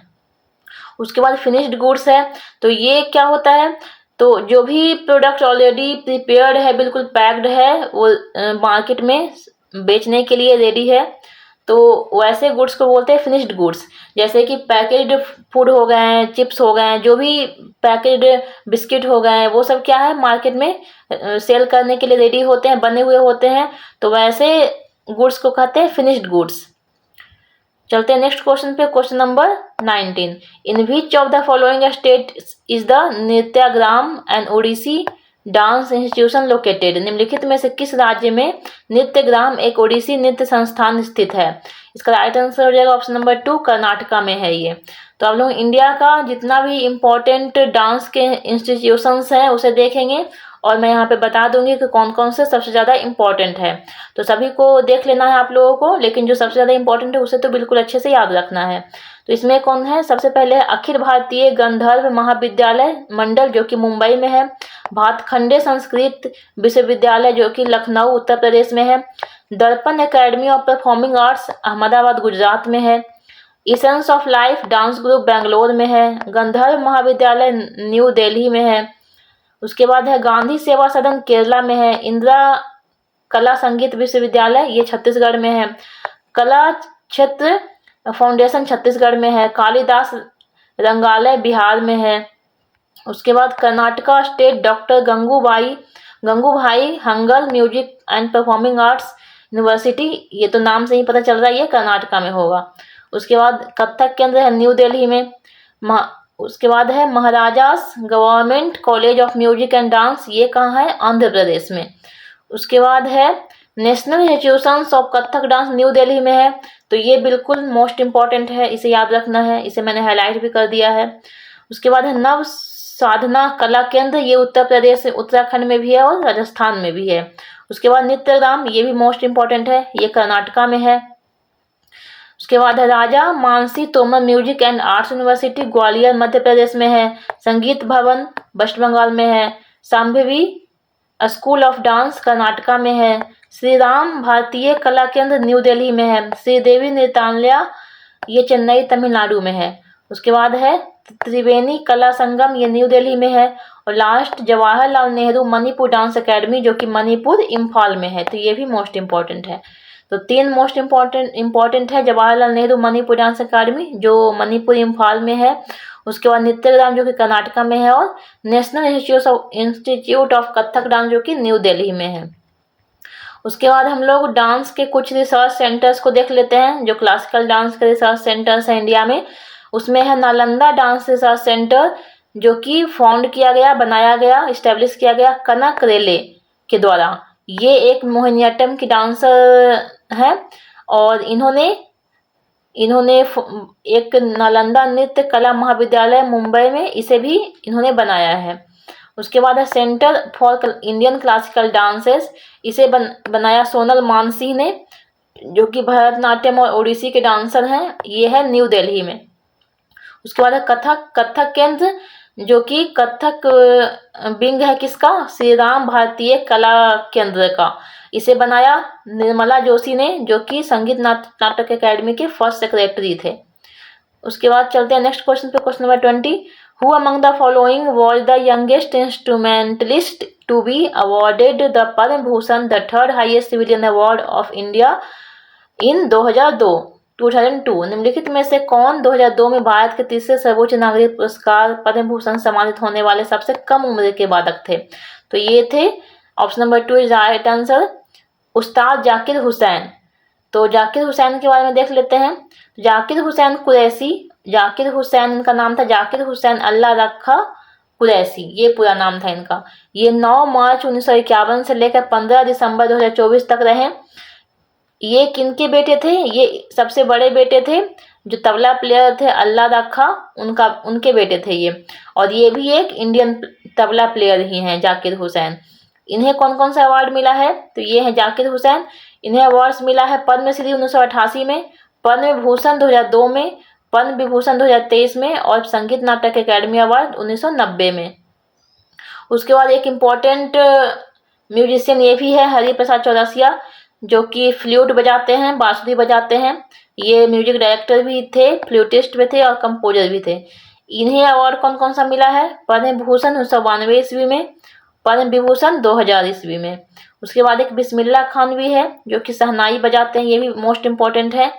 Speaker 1: उसके बाद फिनिश्ड गुड्स है, तो ये क्या होता है, तो जो भी प्रोडक्ट ऑलरेडी प्रिपेयर्ड है, बिल्कुल पैक्ड है, वो मार्केट में बेचने के लिए रेडी है, तो वैसे गुड्स को बोलते हैं फिनिश्ड गुड्स। जैसे कि पैकेज्ड फूड हो गए हैं, चिप्स हो गए हैं, जो भी पैकेज्ड बिस्किट हो गए हैं, वो सब क्या है मार्केट में सेल करने के लिए रेडी होते हैं, बने हुए होते हैं, तो वैसे गुड्स को कहते हैं फिनिश्ड गुड्स। चलते हैं नेक्स्ट क्वेश्चन पे, question number 19। In which of the following state is the Nrityagram and Odissi dance institution located, निम्नलिखित में से किस राज्य में नृत्यग्राम एक ओडिसी नृत्य संस्थान स्थित है? इसका राइट आंसर हो जाएगा ऑप्शन नंबर 2, कर्नाटका में है ये। तो आप लोग इंडिया का जितना भी इम्पोर्टेंट डांस के इंस्टीट्यूशंस हैं उसे देखेंगे और मैं यहाँ पे बता दूंगी कि कौन कौन से सबसे ज़्यादा इम्पोर्टेंट है, तो सभी को देख लेना है आप लोगों को, लेकिन जो सबसे ज़्यादा इम्पोर्टेंट है उसे तो बिल्कुल अच्छे से याद रखना है। तो इसमें कौन है, सबसे पहले है अखिल भारतीय गंधर्व महाविद्यालय मंडल जो कि मुंबई में है, भातखंडे संस्कृत विश्वविद्यालय जो कि लखनऊ उत्तर प्रदेश में है, दर्पण academy of performing arts Ahmedabad Gujarat में है, essence of life dance group Bangalore में है, गंधर्व महाविद्यालय न्यू दिल्ली में है। उसके बाद है गांधी सेवा सदन केरला में है, इंदिरा कला संगीत विश्वविद्यालय ये छत्तीसगढ़ में है, कला क्षेत्र फाउंडेशन छत्तीसगढ़ में है, कालिदास रंगालय बिहार में है। उसके बाद Karnataka state doctor Gangubai Hangal music and performing arts university, ये तो नाम से ही पता चल रहा है ये कर्नाटका में होगा। उसके बाद कथक केंद्र है न्यू दिल्ली में। उसके बाद है Maharajas government college of music and dance, ये कहाँ है, आंध्र प्रदेश में। उसके बाद है national institutions of Kathak dance New Delhi में है, तो ये बिल्कुल मोस्ट इम्पॉर्टेंट है, इसे याद रखना है, इसे मैंने हाईलाइट भी कर दिया है। उसके बाद है नव साधना कला केंद्र, ये उत्तर प्रदेश उत्तराखंड में भी है और राजस्थान में भी है। उसके बाद नृत्यग्राम, ये भी मोस्ट इम्पॉर्टेंट है, ये कर्नाटका में है। उसके बाद है Raja Mansi Tomar music and arts university Gwalior Madhya Pradesh में है, संगीत भवन वेस्ट बंगाल में है, Sambhavi school of dance Karnataka में है, श्री राम भारतीय कला केंद्र न्यू दिल्ली में है, श्रीदेवी नृत्यालय ये चेन्नई तमिलनाडु में है। उसके बाद है त्रिवेणी कला संगम, ये न्यू दिल्ली में है। और last Jawaharlal Nehru Manipur dance academy जो कि मणिपुर इम्फाल में है, तो ये भी मोस्ट इम्पॉर्टेंट है। तो 3 मोस्ट इम्पॉर्टेंट है, जवाहरलाल नेहरू मणिपुर डांस अकादमी जो मणिपुर इम्फाल में है, उसके बाद नृत्यग्राम जो कि कर्नाटका में है, और national institute of Kathak dance जो कि न्यू दिल्ली में है। उसके बाद हम लोग डांस के कुछ रिसर्च सेंटर्स को देख लेते हैं, जो क्लासिकल डांस के रिसर्च सेंटर्स हैं इंडिया में। उसमें है नालंदा डांस रिसर्च सेंटर जो कि फाउंड किया गया, बनाया गया, इस्टेब्लिश किया गया कनक रेले के द्वारा। ये एक मोहिनीअट्टम की डांसर है और इन्होंने एक नालंदा नृत्य कला महाविद्यालय मुंबई में इसे भी इन्होंने बनाया है। उसके बाद है centre for Indian classical dances, इसे बनाया सोनल मानसिंह ने जो कि भरतनाट्यम और ओडिसी के डांसर हैं, ये है न्यू दिल्ली में। उसके बाद है कथक, कथक केंद्र जो कि कथक विंग है किसका, श्री राम भारतीय कला केंद्र का। इसे बनाया निर्मला जोशी ने, जो कि संगीत नाटक अकेडमी के फर्स्ट सेक्रेटरी थे। उसके बाद चलते हैं नेक्स्ट क्वेश्चन पे, question number 20। Who among the following was the youngest instrumentalist to be awarded the Padma Bhushan, the third highest civilian award of India in 2002। निम्नलिखित में से कौन 2002 में भारत के तीसरे सर्वोच्च नागरिक पुरस्कार पद्म भूषण सम्मानित होने वाले सबसे कम उम्र के वादक थे? तो ये थे, option number 2 is right answer, उस्ताद जाकिर हुसैन। तो जाकिर हुसैन के बारे में देख लेते हैं। जाकिर हुसैन कुरैशी, जाकिर हुसैन इनका नाम था, जाकिर हुसैन अल्लाह रखा कुरैशी, ये पूरा नाम था इनका। ये 9 मार्च 1951 से लेकर 15 दिसंबर 2024 तक रहे। ये किनके बेटे थे? ये सबसे बड़े बेटे थे, जो तबला प्लेयर थे अल्लाह रखा, उनके बेटे थे ये। और ये भी एक इंडियन तबला प्लेयर ही हैं जाकिर हुसैन। इन्हें कौन कौन सा अवार्ड मिला है? तो ये है जाकिर हुसैन, इन्हें अवार्ड्स मिला है पद्मश्री 1988 में, पद्म भूषण 2002 में, पद्म विभूषण 2023 में और संगीत नाटक अकेडमी अवार्ड 1990 में। उसके बाद एक इम्पोर्टेंट म्यूजिशियन ये भी है हरिप्रसाद चौरसिया, जो कि फ्लूट बजाते हैं, बांसुरी बजाते हैं। ये म्यूजिक डायरेक्टर भी थे, फ्लूटिस्ट भी थे और कंपोजर भी थे। इन्हें अवार्ड कौन कौन सा मिला है? पद्म भूषण 1992 ईस्वी में, पद्म विभूषण 2000 ईस्वी में। उसके बाद एक बिस्मिल्लाह खान भी है, जो कि शहनाई बजाते हैं, ये भी मोस्ट इम्पोर्टेंट है।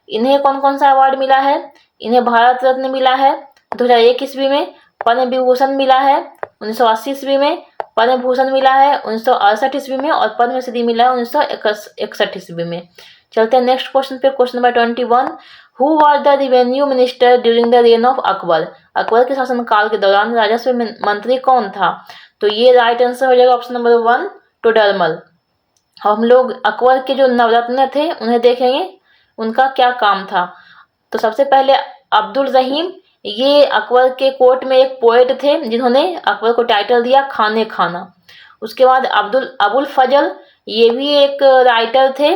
Speaker 1: इन्हें कौन कौन सा अवार्ड मिला है? इन्हें भारत रत्न मिला है 2001 ईस्वी में, पद्म विभूषण मिला है 1980 ईस्वी में, पद्म भूषण मिला है 1968 ईस्वी में और पद्मश्री मिला है 1961 ईस्वी में। चलते हैं नेक्स्ट क्वेश्चन पे, question number 21। Who was the revenue minister during the rain of Akbar? Akbar के शासनकाल के दौरान राजस्व मंत्री कौन था? तो ये राइट आंसर हो जाएगा ऑप्शन नंबर 1 टोडरमल। हम लोग अकबर के जो नवरत्न थे उन्हें देखेंगे, उनका क्या काम था। तो सबसे पहले अब्दुल रहीम, ये अकबर के कोर्ट में एक पोएट थे, जिन्होंने अकबर को टाइटल दिया खाने खाना। उसके बाद अबुल फजल, ये भी एक राइटर थे,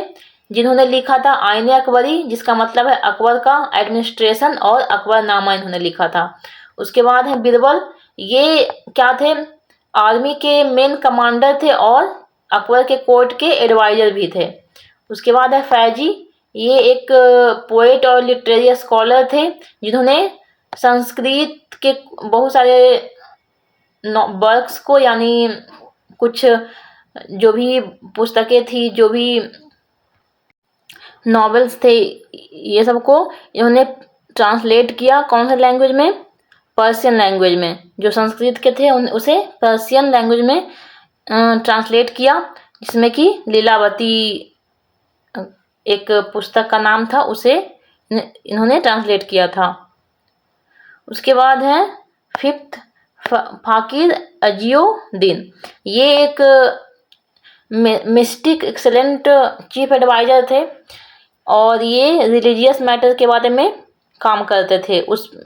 Speaker 1: जिन्होंने लिखा था आईने अकबरी, जिसका मतलब है अकबर का एडमिनिस्ट्रेशन, और अकबरनामा इन्होंने लिखा था। उसके बाद है बिरबल, ये क्या थे? आर्मी के मेन कमांडर थे और अकबर के कोर्ट के एडवाइजर भी थे। उसके बाद है फैजी, ये एक पोएट और लिटरेरी स्कॉलर थे, जिन्होंने संस्कृत के बहुत सारे वर्क्स को, यानी कुछ जो भी पुस्तकें थी, जो भी नॉवेल्स थे, ये सबको इन्होंने ट्रांसलेट किया। कौन से लैंग्वेज में? पर्शियन लैंग्वेज में। जो संस्कृत के थे उसे पर्शियन लैंग्वेज में ट्रांसलेट किया, जिसमें कि लीलावती एक पुस्तक का नाम था, उसे इन्होंने ट्रांसलेट किया था। उसके बाद है 5th फ़कीर अज़ियुद्दीन, ये एक मिस्टिक एक्सेलेंट चीफ एडवाइजर थे और ये रिलीजियस मैटर के बारे में काम करते थे।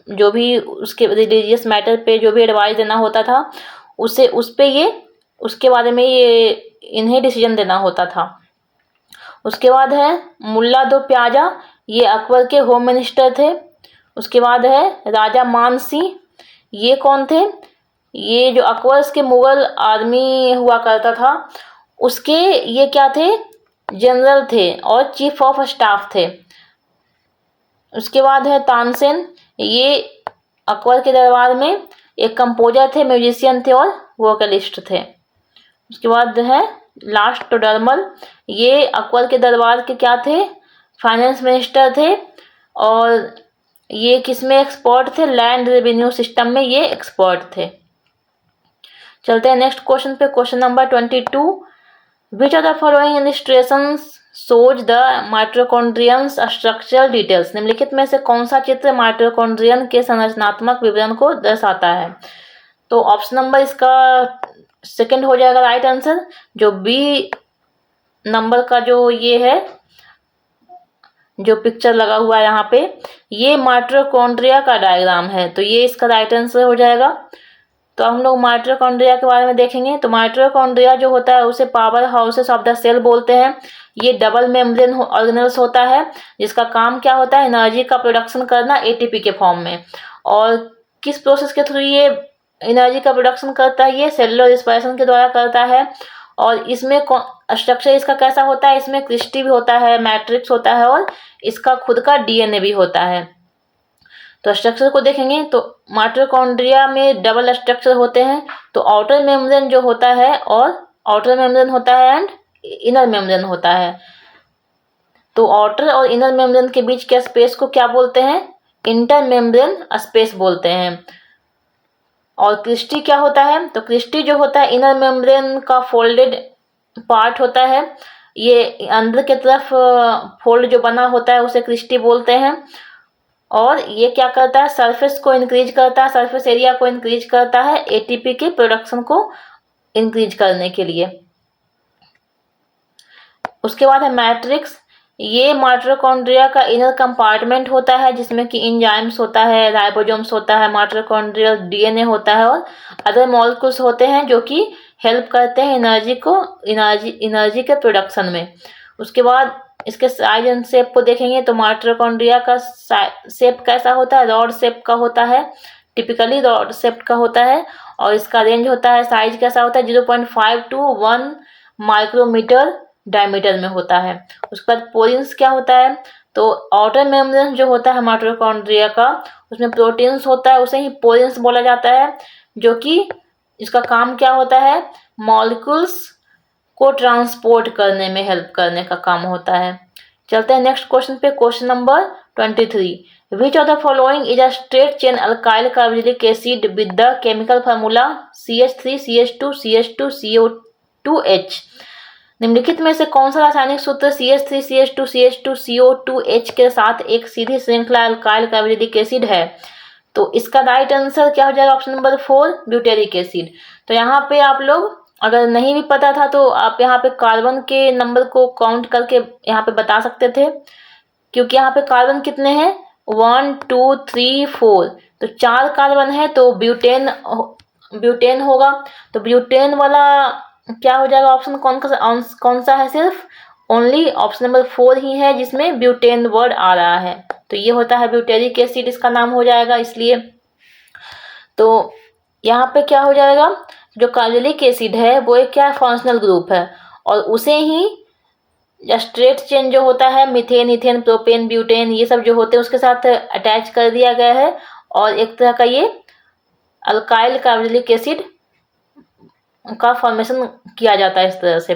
Speaker 1: जो भी उसके रिलीजियस मैटर पे जो भी एडवाइस देना होता था, उसके बारे में ये इन्हें डिसीजन देना होता था। उसके बाद है मुल्ला दो प्याजा, ये अकबर के होम मिनिस्टर थे। उसके बाद है राजा मान सिंह, ये कौन थे? ये जो अकबर के मुगल आर्मी हुआ करता था, उसके ये क्या थे? जनरल थे और चीफ ऑफ स्टाफ थे। उसके बाद है तानसेन, ये अकबर के दरबार में एक कंपोजर थे, म्यूजिशियन थे और वोकलिस्ट थे। उसके बाद है लास्ट टोडरमल, ये अकबर के दरबार के क्या थे? फाइनेंस मिनिस्टर थे और ये किसमें एक्सपर्ट थे? लैंड रेवेन्यू सिस्टम में ये एक्सपर्ट थे। चलते हैं नेक्स्ट क्वेश्चन पे, question number 22। Which of the following illustrations shows the mitochondrion's structural details? निम्नलिखित में से कौन सा चित्र माइटोकॉन्ड्रियन के संरचनात्मक विवरण को दर्शाता है? तो ऑप्शन नंबर इसका सेकंड हो जाएगा राइट आंसर। जो बी नंबर का जो ये है, जो पिक्चर लगा हुआ है यहाँ पे, ये माइटोकॉन्ड्रिया का डायग्राम है, तो ये इसका राइट आंसर हो जाएगा। तो हम लोग माइटोकॉन्ड्रिया के बारे में देखेंगे। तो माइटोकॉन्ड्रिया जो होता है उसे power houses of the cell बोलते हैं। ये डबल मेम्ब्रेन ऑर्गेनेल्स होता है, जिसका काम क्या होता है? एनर्जी का प्रोडक्शन करना एटीपी के फॉर्म में। और किस प्रोसेस के थ्रू ये एनर्जी का प्रोडक्शन करता है, ये सेलुलर रिस्पायरेशन के द्वारा करता है। और इसमें स्ट्रक्चर इसका कैसा होता है, इसमें क्रिस्टी भी होता है, मैट्रिक्स होता है और इसका खुद का डीएनए भी होता है। तो स्ट्रक्चर को देखेंगे तो माइटोकॉन्ड्रिया में डबल स्ट्रक्चर होते हैं। तो आउटर मेम्ब्रेन जो होता है और आउटर मेम्ब्रेन होता है एंड इनर मेम्ब्रेन होता है। तो आउटर और इनर मेम्ब्रेन के बीच के स्पेस को क्या बोलते हैं, इंटर मेम्ब्रेन स्पेस बोलते हैं। और क्रिस्टी क्या होता है, तो क्रिस्टी जो होता है इनर मेम्ब्रेन का फोल्डेड पार्ट होता है, ये अंदर की तरफ फोल्ड जो बना होता है उसे क्रिस्टी बोलते हैं। और ये क्या करता है, सरफेस को इंक्रीज करता है, सरफेस एरिया को इंक्रीज करता है एटीपी के प्रोडक्शन को इंक्रीज करने के लिए। उसके बाद है मैट्रिक्स। ये माइटोकॉन्ड्रिया का इनर कंपार्टमेंट होता है जिसमें कि एंजाइम्स होता है, राइबोसोम्स होता है, माइटोकॉन्ड्रियल डीएनए होता है और अदर मॉलिक्यूल्स होते हैं जो कि हेल्प करते हैं एनर्जी के प्रोडक्शन में। उसके बाद इसके साइज एंड शेप को देखेंगे तो माइटोकॉन्ड्रिया का शेप कैसा होता है, रॉड शेप का होता है, टिपिकली रॉड शेप का होता है। और इसका रेंज होता है, साइज कैसा होता है, 0.5 to 1 माइक्रोमीटर डायमीटर में होता है। उसके बाद पोरिन्स क्या होता है, तो आउटर मेम्ब्रेन जो होता है माइटोकॉन्ड्रिया का उसमें प्रोटीन्स होता है, उसे ही पोरिन्स बोला जाता है, जो कि इसका काम क्या होता है, मॉलिक्यूल्स को ट्रांसपोर्ट करने में हेल्प करने का काम होता है। चलते हैं नेक्स्ट क्वेश्चन पे, question number 23। Which of the following is a straight chain alkyl carboxylic acid with the chemical formula CH3CH2CO2H। निम्नलिखित में से कौन सा रासायनिक सूत्र CH3CH2CH2CO2H के साथ एक सीधी श्रृंखला अल्काइल कार्बोक्सिलिक एसिड है। तो इसका राइट आंसर क्या हो जाएगा, ऑप्शन नंबर 4 ब्यूटेरिक एसिड। तो यहाँ पे आप लोग अगर नहीं भी पता था तो आप यहाँ पे कार्बन के नंबर को काउंट करके यहाँ पे बता सकते थे, क्योंकि यहाँ पे कार्बन कितने हैं, 1 2 3 4, तो 4 कार्बन है तो ब्यूटेन होगा। तो ब्यूटेन वाला क्या हो जाएगा, ऑप्शन कौन सा है, सिर्फ ओनली ऑप्शन नंबर 4 ही है जिसमें ब्यूटेन वर्ड आ रहा है। तो ये होता है ब्यूटेरिक एसिड, इसका नाम हो जाएगा इसलिए। तो यहाँ पे क्या हो जाएगा, जो कार्बोक्सिलिक एसिड है वो एक क्या फंक्शनल ग्रुप है और उसे ही स्ट्रेट चेन जो होता है मीथेन, इथेन, प्रोपेन, ब्यूटेन ये सब जो होते हैं उसके साथ अटैच कर दिया गया है और एक तरह का ये अल्काइल कार्बोक्सिलिक एसिड का फॉर्मेशन किया जाता है इस तरह से।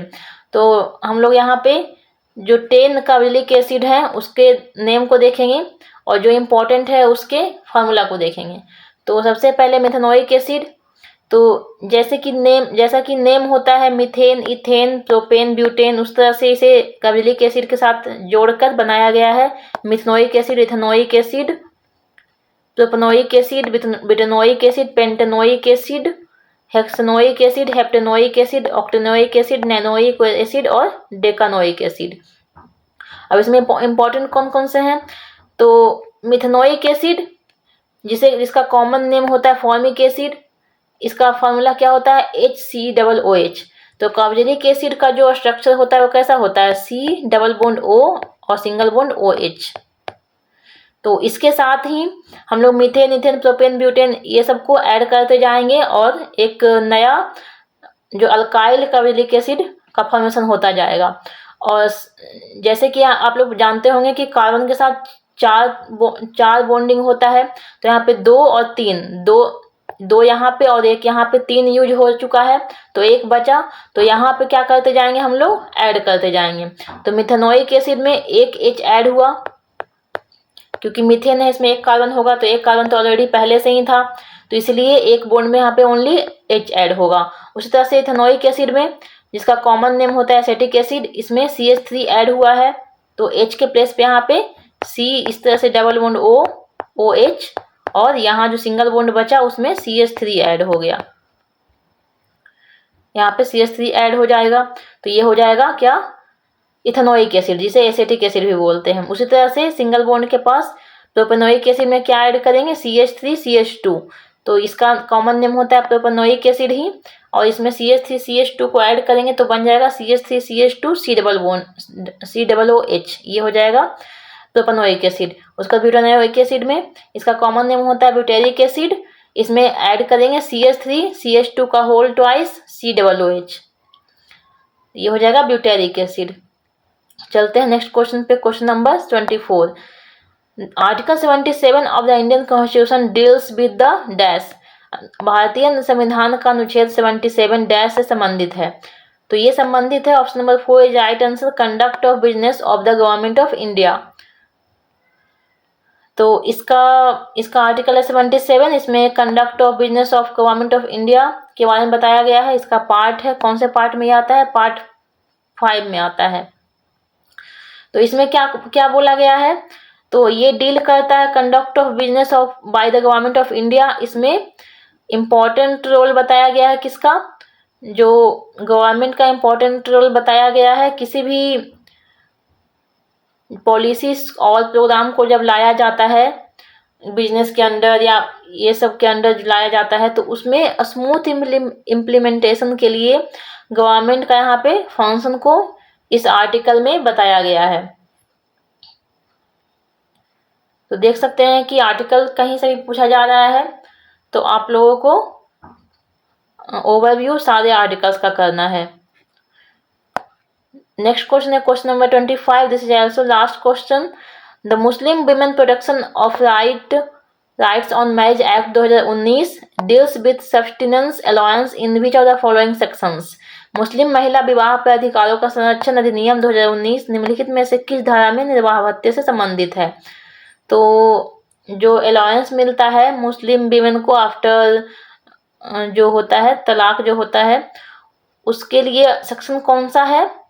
Speaker 1: तो हम लोग यहाँ पे जो 10 कार्बोक्सिलिक एसिड है उसके नेम को देखेंगे और जो इम्पोर्टेंट है उसके फार्मूला को देखेंगे। तो सबसे पहले मेथनोइक एसिड, तो जैसा कि नेम होता है मीथेन, इथेन, प्रोपेन, ब्यूटेन, उस तरह से इसे कार्बोक्सिलिक एसिड के साथ जोड़कर बनाया गया है। Methanoic acid, ethanoic acid, propanoic acid, butanoic acid, pentanoic acid, hexanoic acid, heptanoic acid, octanoic acid, nonanoic acid और डेकानोइक एसिड। अब इसमें इंपॉर्टेंट कौन कौन से हैं, तो मिथेनोइक एसिड जिसका कॉमन नेम होता है फॉर्मिक एसिड, इसका फार्मूला क्या होता है HCOOH। तो कार्बोक्सिलिक एसिड का जो स्ट्रक्चर होता है वो कैसा होता है, C डबल बॉन्ड O और सिंगल बॉन्ड OH। तो इसके साथ ही हम लोग मीथेन, इथेन, प्रोपेन, ब्यूटेन ये सबको ऐड करते जाएंगे और एक नया जो अल्काइल कार्बोक्सिलिक एसिड का फॉर्मेशन होता जाएगा। और जैसे कि आप लोग जानते होंगे कि कार्बन के साथ चार बॉन्डिंग होता है, तो यहाँ पे 2 और 3, दो यहाँ पे और एक यहाँ पे 3 यूज हो चुका है तो एक बचा। तो यहाँ पे क्या करते जाएंगे, हम लोग ऐड करते जाएंगे। तो मिथेनोइक एसिड में एक H ऐड हुआ, क्योंकि मीथेन है इसमें एक कार्बन होगा तो एक कार्बन तो ऑलरेडी पहले से ही था, तो इसलिए एक बॉन्ड में यहाँ पे ओनली H ऐड होगा। उसी तरह से इथेनोइक एसिड में जिसका कॉमन नेम होता है एसिटिक एसिड, इसमें CH3 ऐड हुआ है तो H के प्लेस पे यहाँ पे C, इस तरह से डबल बॉन्ड O OH और यहाँ जो सिंगल बॉन्ड बचा उसमें CH3 ऐड हो गया, यहाँ पे CH3 ऐड हो जाएगा। तो ये हो जाएगा क्या, इथेनोइक एसिड, जिसे एसिटिक एसिड भी बोलते हैं। उसी तरह से सिंगल बॉन्ड के पास प्रोपेनोइक एसिड में क्या ऐड करेंगे, CH3 CH2, तो इसका कॉमन नेम होता है प्रोपेनोइक एसिड ही, और इसमें CH3 CH2 को ऐड करेंगे तो बन जाएगा CH3 CH2 C double OH, ये हो जाएगा प्रोपनोइक एसिड। उसका ब्यूटानोइक एसिड में इसका कॉमन नेम होता है ब्यूटेरिक एसिड। इसमें ऐड करेंगे CH3 CH2 का होल ट्वाइस COOH, ये हो जाएगा ब्यूटेरिक एसिड। चलते हैं नेक्स्ट क्वेश्चन पे, question number 24। Article 77 of the Indian constitution deals with the dash. भारतीय संविधान का अनुच्छेद 77 डैश से संबंधित है। तो ये संबंधित है, option number 4 is right answer, conduct of business of the government of India. तो इसका आर्टिकल है 77, इसमें conduct of business of government of India के बारे में बताया गया है। इसका पार्ट है, कौन से पार्ट में ये आता है, पार्ट 5 में आता है। तो इसमें क्या क्या बोला गया है, तो ये डील करता है conduct of business of by the government of India. इसमें इम्पोर्टेंट रोल बताया गया है किसका, जो गवर्नमेंट का इम्पोर्टेंट रोल बताया गया है। किसी भी पॉलिसीज और प्रोग्राम को जब लाया जाता है बिजनेस के अंडर या ये सब के अंडर लाया जाता है, तो उसमें स्मूथ इम्प्लीमेंटेशन के लिए गवर्नमेंट का यहाँ पे फंक्शन को इस आर्टिकल में बताया गया है। तो देख सकते हैं कि आर्टिकल कहीं से भी पूछा जा रहा है, तो आप लोगों को ओवरव्यू सारे आर्टिकल्स का करना है। नेक्स्ट क्वेश्चन है question number 25। This is also last question. The Muslim women protection of rights on marriage act 2019 deals with substance allowance in which of the following sections. Muslim महिला विवाह पर अधिकारों का संरक्षण अधिनियम 2019 निम्नलिखित में से किस धारा में निर्वाह भत्ते से संबंधित है। तो जो अलाउंस मिलता है मुस्लिम विमेन को आफ्टर जो होता है तलाक जो होता है, उसके लिए सेक्शन कौन सा है,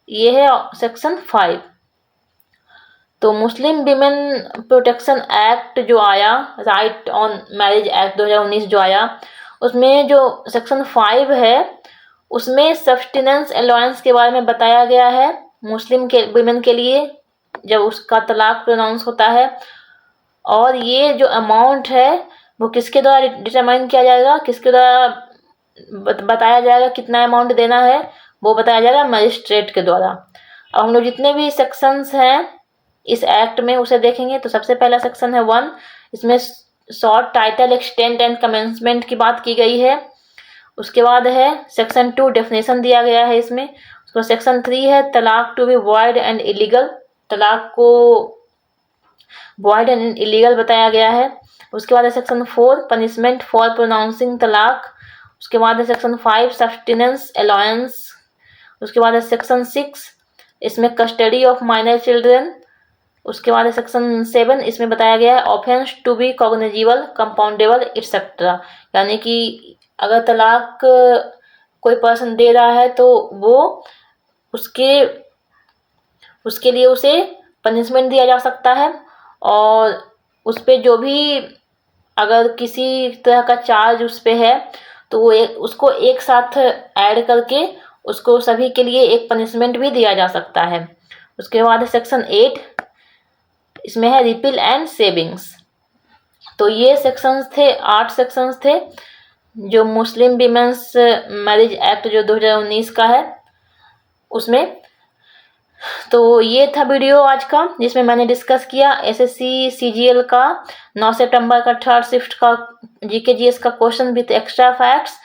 Speaker 1: ये है सेक्शन 5। तो मुस्लिम विमेन प्रोटेक्शन एक्ट जो आया, राइट ऑन मैरिज एक्ट 2019 जो आया, उसमें जो सेक्शन 5 है उसमें सब्सटेंस अलाउंस के बारे में बताया गया है मुस्लिम के विमेन के लिए जब उसका तलाक प्रोनाउंस होता है। और ये जो अमाउंट है वो किसके द्वारा डिटरमाइन किया जाएगा, किसके द्वारा बताया जाएगा कितना अमाउंट देना है, वो बताया जाएगा मजिस्ट्रेट के द्वारा। अब हम लोग जितने भी सेक्शंस हैं इस एक्ट में उसे देखेंगे। तो सबसे पहला सेक्शन है 1, इसमें short title extent and commencement की बात की गई है। उसके बाद है सेक्शन 2 डेफिनेशन दिया गया है इसमें। उसके बाद सेक्शन 3 है तलाक to be void and illegal, तलाक को वॉइड एंड इलीगल बताया गया है। उसके बाद है सेक्शन 4 पनिशमेंट फॉर प्रोनाउंसिंग तलाक। उसके बाद है सेक्शन 5 सब्सटेंस अलाउंस। उसके बाद है सेक्शन 6, इसमें कस्टडी ऑफ माइनर चिल्ड्रन। उसके बाद है सेक्शन 7, इसमें बताया गया है offence to be cognizable compoundable etcetera, यानी कि अगर तलाक कोई पर्सन दे रहा है तो वो उसके लिए उसे पनिशमेंट दिया जा सकता है। और उस पर जो भी अगर किसी तरह का चार्ज उस पर है तो वो उसको एक साथ ऐड करके उसको सभी के लिए एक पनिशमेंट भी दिया जा सकता है। उसके बाद सेक्शन 8, इसमें है रिपील एंड सेविंग्स। तो ये सेक्शंस थे, 8 सेक्शंस थे जो मुस्लिम विमेंस मैरिज एक्ट जो 2019 का है उसमें। तो ये था वीडियो आज का जिसमें मैंने डिस्कस किया एसएससी सीजीएल का 9 सितंबर का 3rd शिफ्ट का जीके जीएस का क्वेश्चन विथ एक्स्ट्रा फैक्ट्स।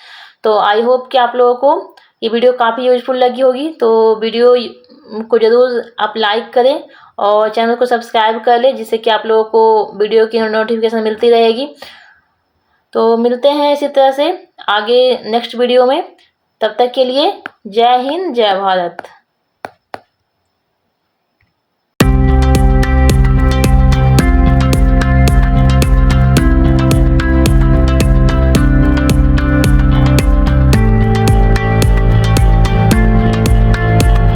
Speaker 1: तो आई होप कि आप लोगों को ये वीडियो काफ़ी यूजफुल लगी होगी। तो वीडियो को ज़रूर आप लाइक करें और चैनल को सब्सक्राइब कर लें जिससे कि आप लोगों को वीडियो की नोटिफिकेशन मिलती रहेगी। तो मिलते हैं इसी तरह से आगे नेक्स्ट वीडियो में। तब तक के लिए जय हिंद जय भारत।